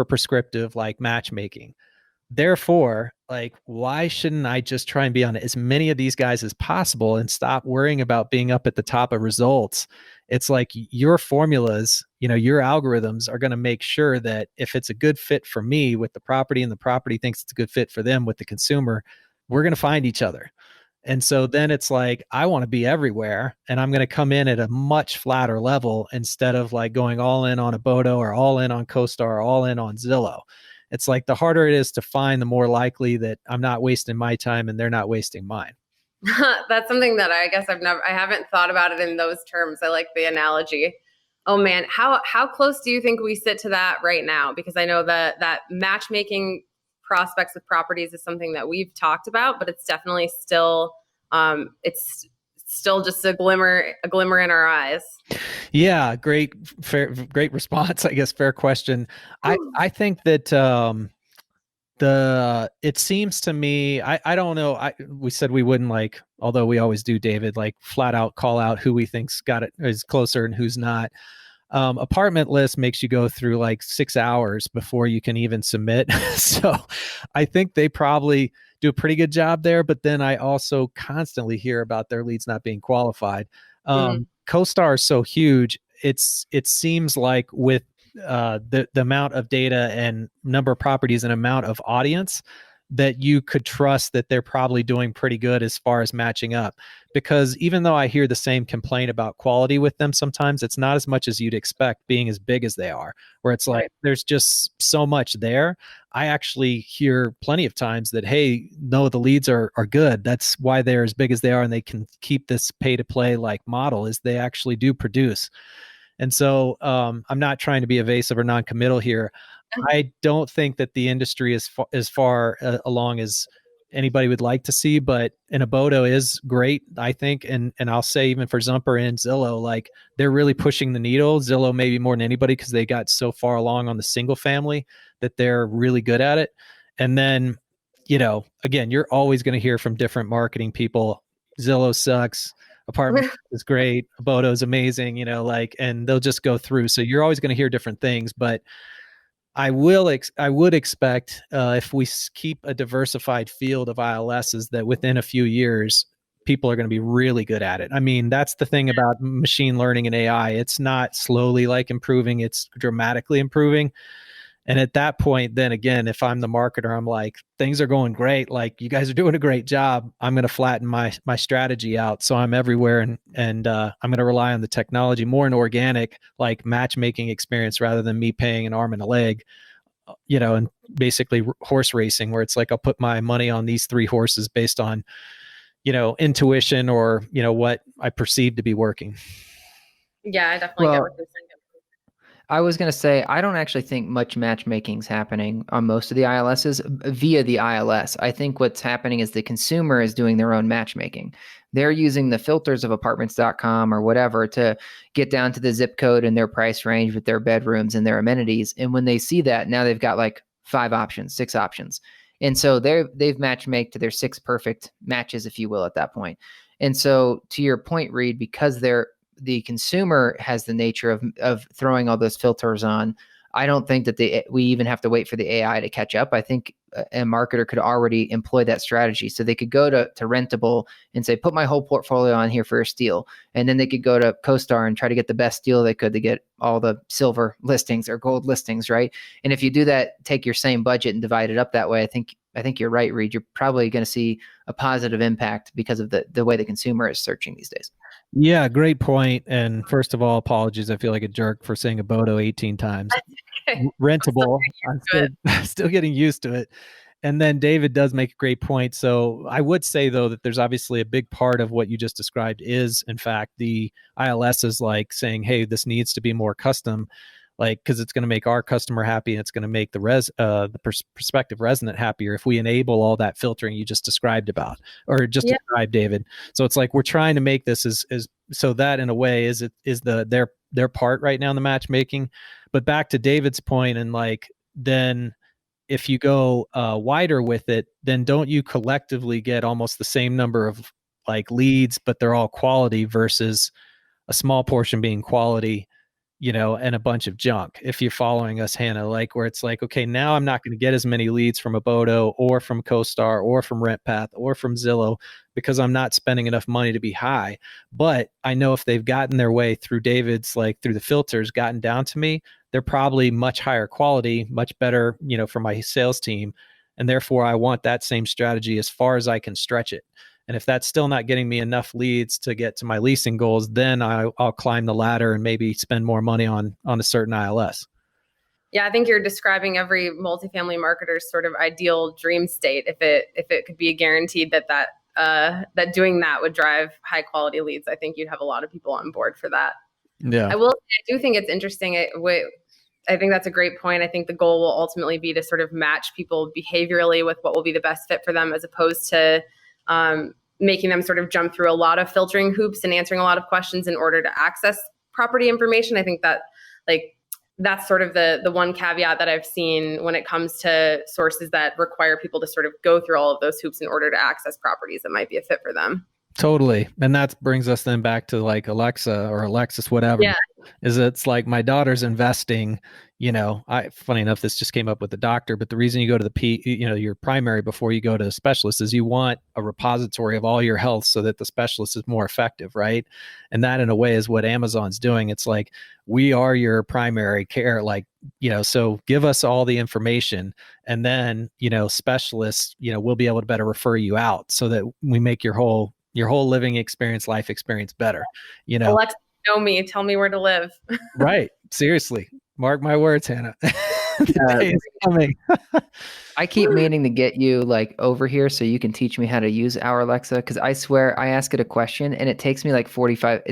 prescriptive, like matchmaking. Therefore, like, why shouldn't I just try and be on as many of these guys as possible and stop worrying about being up at the top of results? It's like your formulas, your algorithms are going to make sure that if it's a good fit for me with the property and the property thinks it's a good fit for them with the consumer, we're going to find each other. And so then it's like, I want to be everywhere, and I'm going to come in at a much flatter level instead of like going all in on Abodo or all in on CoStar or all in on Zillow. It's like the harder it is to find, the more likely that I'm not wasting my time and they're not wasting mine. That's something that I guess I haven't thought about it in those terms. I like the analogy. Oh man, how close do you think we sit to that right now? Because I know that matchmaking prospects with properties is something that we've talked about, but it's definitely still just a glimmer in our eyes. Yeah, great response. I guess fair question. I think that it seems to me, I don't know. We said we wouldn't, like, although we always do, David, like flat out call out who we think's got it is closer and who's not. Apartment list makes you go through like 6 hours before you can even submit. So I think they probably do a pretty good job there. But then I also constantly hear about their leads not being qualified. CoStar is so huge. It seems like with the amount of data and number of properties and amount of audience, that you could trust that they're probably doing pretty good as far as matching up. Because even though I hear the same complaint about quality with them, sometimes it's not as much as you'd expect being as big as they are, where it's like, there's just so much there. I actually hear plenty of times that, hey, no, the leads are good. That's why they're as big as they are. And they can keep this pay to play like model, is they actually do produce. And so I'm not trying to be evasive or non-committal here. I don't think that the industry is as far along as anybody would like to see, but an Abodo is great, I think. And I'll say even for Zumper and Zillow, like they're really pushing the needle. Zillow maybe more than anybody because they got so far along on the single family that they're really good at it. And then, again, you're always going to hear from different marketing people. Zillow sucks. Apartment is great. Abodo is amazing, and they'll just go through. So you're always going to hear different things, but I would expect if we keep a diversified field of ILSs that within a few years, people are going to be really good at it. I mean, that's the thing about machine learning and AI. It's not slowly like improving, it's dramatically improving. And at that point, then again, if I'm the marketer, I'm like, things are going great. Like you guys are doing a great job. I'm going to flatten my strategy out. So I'm everywhere and I'm going to rely on the technology, more an organic, like matchmaking experience rather than me paying an arm and a leg, and basically horse racing where it's like, I'll put my money on these 3 horses based on, intuition or, what I perceive to be working. Yeah, I definitely get what you're saying. I was going to say, I don't actually think much matchmaking is happening on most of the ILSs via the ILS. I think what's happening is the consumer is doing their own matchmaking. They're using the filters of apartments.com or whatever to get down to the zip code and their price range with their bedrooms and their amenities. And when they see that, now they've got like 5 options, 6 options. And so they've matchmaked to their 6 perfect matches, if you will, at that point. And so to your point, Reid, because the consumer has the nature of throwing all those filters on, I don't think that we even have to wait for the AI to catch up. I think a marketer could already employ that strategy. So they could go to Rentable and say, put my whole portfolio on here for a steal. And then they could go to CoStar and try to get the best deal they could to get all the silver listings or gold listings, right? And if you do that, take your same budget and divide it up that way, I think you're right, Reid. You're probably going to see a positive impact because of the way the consumer is searching these days. Yeah, great point. And first of all, apologies. I feel like a jerk for saying Abodo 18 times. Rentable. I'm still getting used to it. And then David does make a great point. So I would say, though, that there's obviously a big part of what you just described is, in fact, the ILS is like saying, hey, this needs to be more custom, like, because it's going to make our customer happy and it's going to make the prospective resident happier if we enable all that filtering you just described described, David. So it's like we're trying to make this as so that in a way is their part right now in the matchmaking. But back to David's point, and like, then if you go wider with it, then don't you collectively get almost the same number of like leads, but they're all quality versus a small portion being quality, and a bunch of junk. If you're following us, Hannah, like where it's like, okay, now I'm not going to get as many leads from Abodo or from CoStar or from RentPath or from Zillow because I'm not spending enough money to be high. But I know if they've gotten their way through David's, like through the filters, gotten down to me, they're probably much higher quality, much better, for my sales team. And therefore I want that same strategy as far as I can stretch it. And if that's still not getting me enough leads to get to my leasing goals, then I'll climb the ladder and maybe spend more money on a certain ILS. Yeah, I think you're describing every multifamily marketer's sort of ideal dream state. If it could be guaranteed that doing that would drive high quality leads, I think you'd have a lot of people on board for that. Yeah, I do think it's interesting. I think that's a great point. I think the goal will ultimately be to sort of match people behaviorally with what will be the best fit for them, as opposed to making them sort of jump through a lot of filtering hoops and answering a lot of questions in order to access property information. I think that that's sort of the one caveat that I've seen when it comes to sources that require people to sort of go through all of those hoops in order to access properties that might be a fit for them. Totally. And that brings us then back to like Alexa or Alexis, whatever. Yeah. Is it's like my daughter's investing, funny enough, this just came up with the doctor, but the reason you go to your primary before you go to a specialist is you want a repository of all your health so that the specialist is more effective, right? And that in a way is what Amazon's doing. It's like, we are your primary care, so give us all the information, and then, specialists, we'll be able to better refer you out so that we make your whole living experience, life experience better. Alexa, know me, tell me where to live. Right. Seriously. Mark my words, Hannah. The day is coming. I keep meaning to get you like over here so you can teach me how to use our Alexa, because I swear I ask it a question and it takes me like 45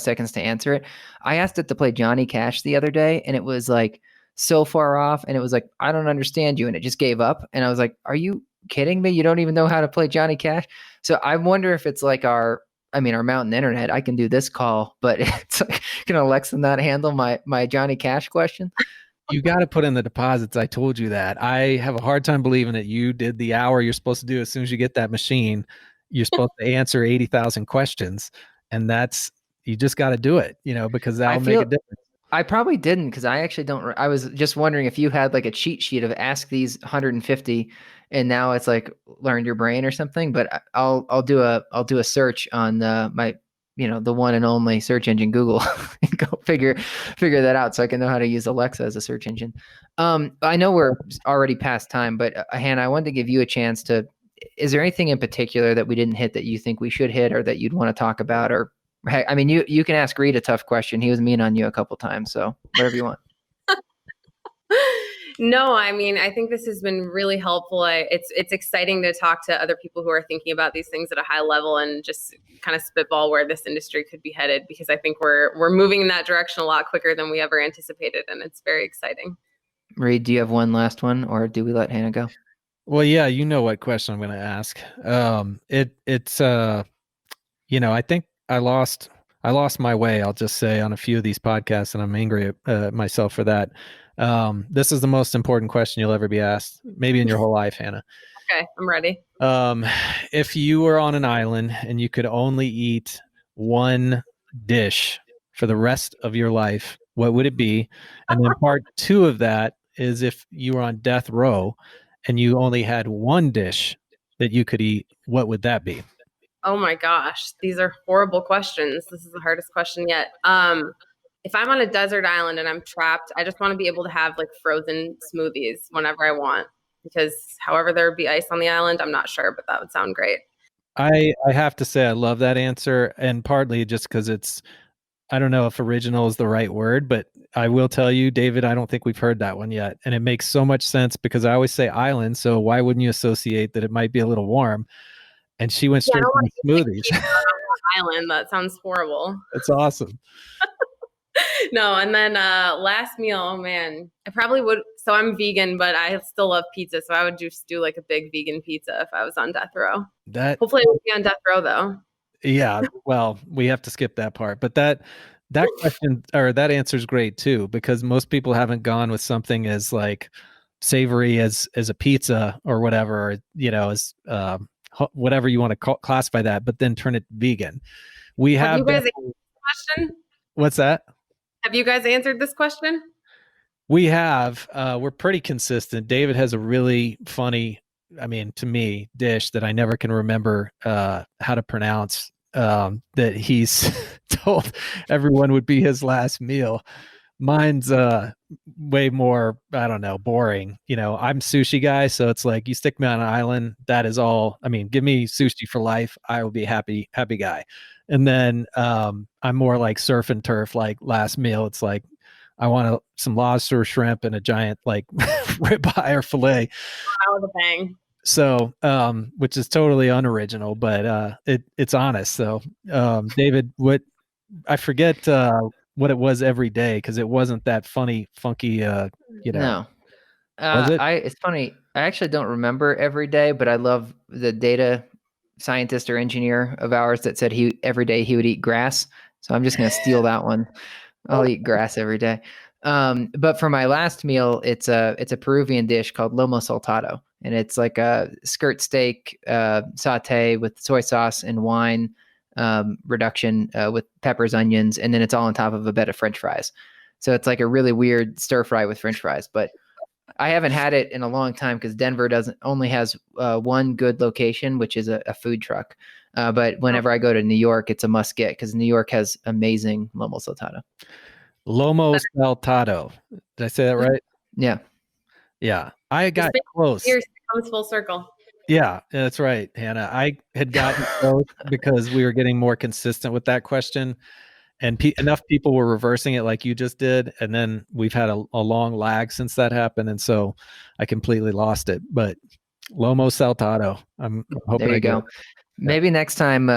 seconds to answer it. I asked it to play Johnny Cash the other day and it was like so far off and it was like, I don't understand you, and it just gave up. And I was like, are you kidding me? You don't even know how to play Johnny Cash? So I wonder if it's like our mountain internet. I can do this call, but it's like, can Alexa not handle my Johnny Cash question? You got to put in the deposits. I told you that. I have a hard time believing that you did the hour you're supposed to do as soon as you get that machine. You're supposed to answer 80,000 questions, and you just got to do it, because that'll make a difference. I probably didn't, because I actually don't. I was just wondering if you had like a cheat sheet of ask these 150, and now it's like learn your brain or something. But I'll do a search on my the one and only search engine, Google, and go figure that out so I can know how to use Alexa as a search engine. I know we're already past time, but Hannah, I wanted to give you a chance to. Is there anything in particular that we didn't hit that you think we should hit, or that you'd want to talk about, or? I mean, you can ask Reid a tough question. He was mean on you a couple times, so whatever you want. No, I mean, I think this has been really helpful. It's exciting to talk to other people who are thinking about these things at a high level and just kind of spitball where this industry could be headed, because I think we're moving in that direction a lot quicker than we ever anticipated, and it's very exciting. Reid, do you have one last one, or do we let Hannah go? Well, yeah, you know what question I'm going to ask. It's I think I lost my way, I'll just say, on a few of these podcasts, and I'm angry at myself for that. This is the most important question you'll ever be asked, maybe in your whole life, Hannah. Okay, I'm ready. If you were on an island and you could only eat one dish for the rest of your life, what would it be? And then part 2 of that is, if you were on death row and you only had one dish that you could eat, what would that be? Oh my gosh, these are horrible questions. This is the hardest question yet. If I'm on a desert island and I'm trapped, I just want to be able to have like frozen smoothies whenever I want, because however there would be ice on the island, I'm not sure, but that would sound great. I have to say I love that answer, and partly just because I don't know if original is the right word, but I will tell you, David, I don't think we've heard that one yet. And it makes so much sense, because I always say island, so why wouldn't you associate that it might be a little warm? And she went straight to the smoothies. Island, that sounds horrible. That's awesome. No, and then last meal, oh man, I probably would. So I'm vegan, but I still love pizza, so I would just do like a big vegan pizza if I was on death row. Hopefully I would be on death row though. Yeah, well, we have to skip that part. But that question or that answer is great too, because most people haven't gone with something as like savory as a pizza or whatever, or, as whatever you want to classify that, but then turn it vegan. We Have have you guys answered definitely, this question? what's that? Have you guys answered this question? We have. We're pretty consistent. David has a really funny, I mean, to me, dish that I never can remember how to pronounce. That he's told everyone would be his last meal. Mine's way more, I don't know, boring. I'm sushi guy, so it's like you stick me on an island, that is all. I mean, give me sushi for life. I will be happy guy. And then I'm more like surf and turf, like last meal. It's like I want some lobster, shrimp, and a giant like ribeye or fillet. Wow, the bang. So, which is totally unoriginal, but it's honest. So, David, what I forget what it was every day because it wasn't that funny, funky. No. Was it? It's funny. I actually don't remember every day, but I love the data scientist or engineer of ours that said every day he would eat grass. So I'm just gonna steal that one. I'll eat grass every day. But for my last meal, it's a Peruvian dish called lomo saltado, and it's like a skirt steak saute with soy sauce and wine reduction with peppers, onions, and then it's all on top of a bed of French fries. So it's like a really weird stir fry with French fries, but I haven't had it in a long time because Denver only has one good location, which is a food truck. But whenever I go to New York, it's a must get because New York has amazing lomo saltado. Lomo saltado. Did I say that right? Yeah. Yeah, I got close. Years comes full circle. Yeah, that's right, Hannah. I had gotten close because we were getting more consistent with that question, and enough people were reversing it like you just did, and then we've had a long lag since that happened, and so I completely lost it. But lomo saltado, I'm hoping There you go. it. Maybe next time,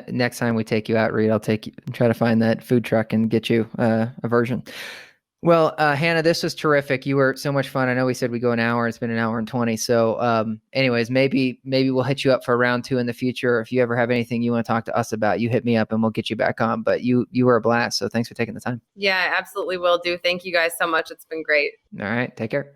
next time we take you out, Reid, I'll take you and try to find that food truck and get you a version. Well, Hannah, this was terrific. You were so much fun. I know we said we go an hour. It's been an hour and 20. So, anyways, maybe we'll hit you up for round 2 in the future. If you ever have anything you want to talk to us about, you hit me up and we'll get you back on. But you were a blast. So thanks for taking the time. Yeah, I absolutely will do. Thank you guys so much. It's been great. All right. Take care.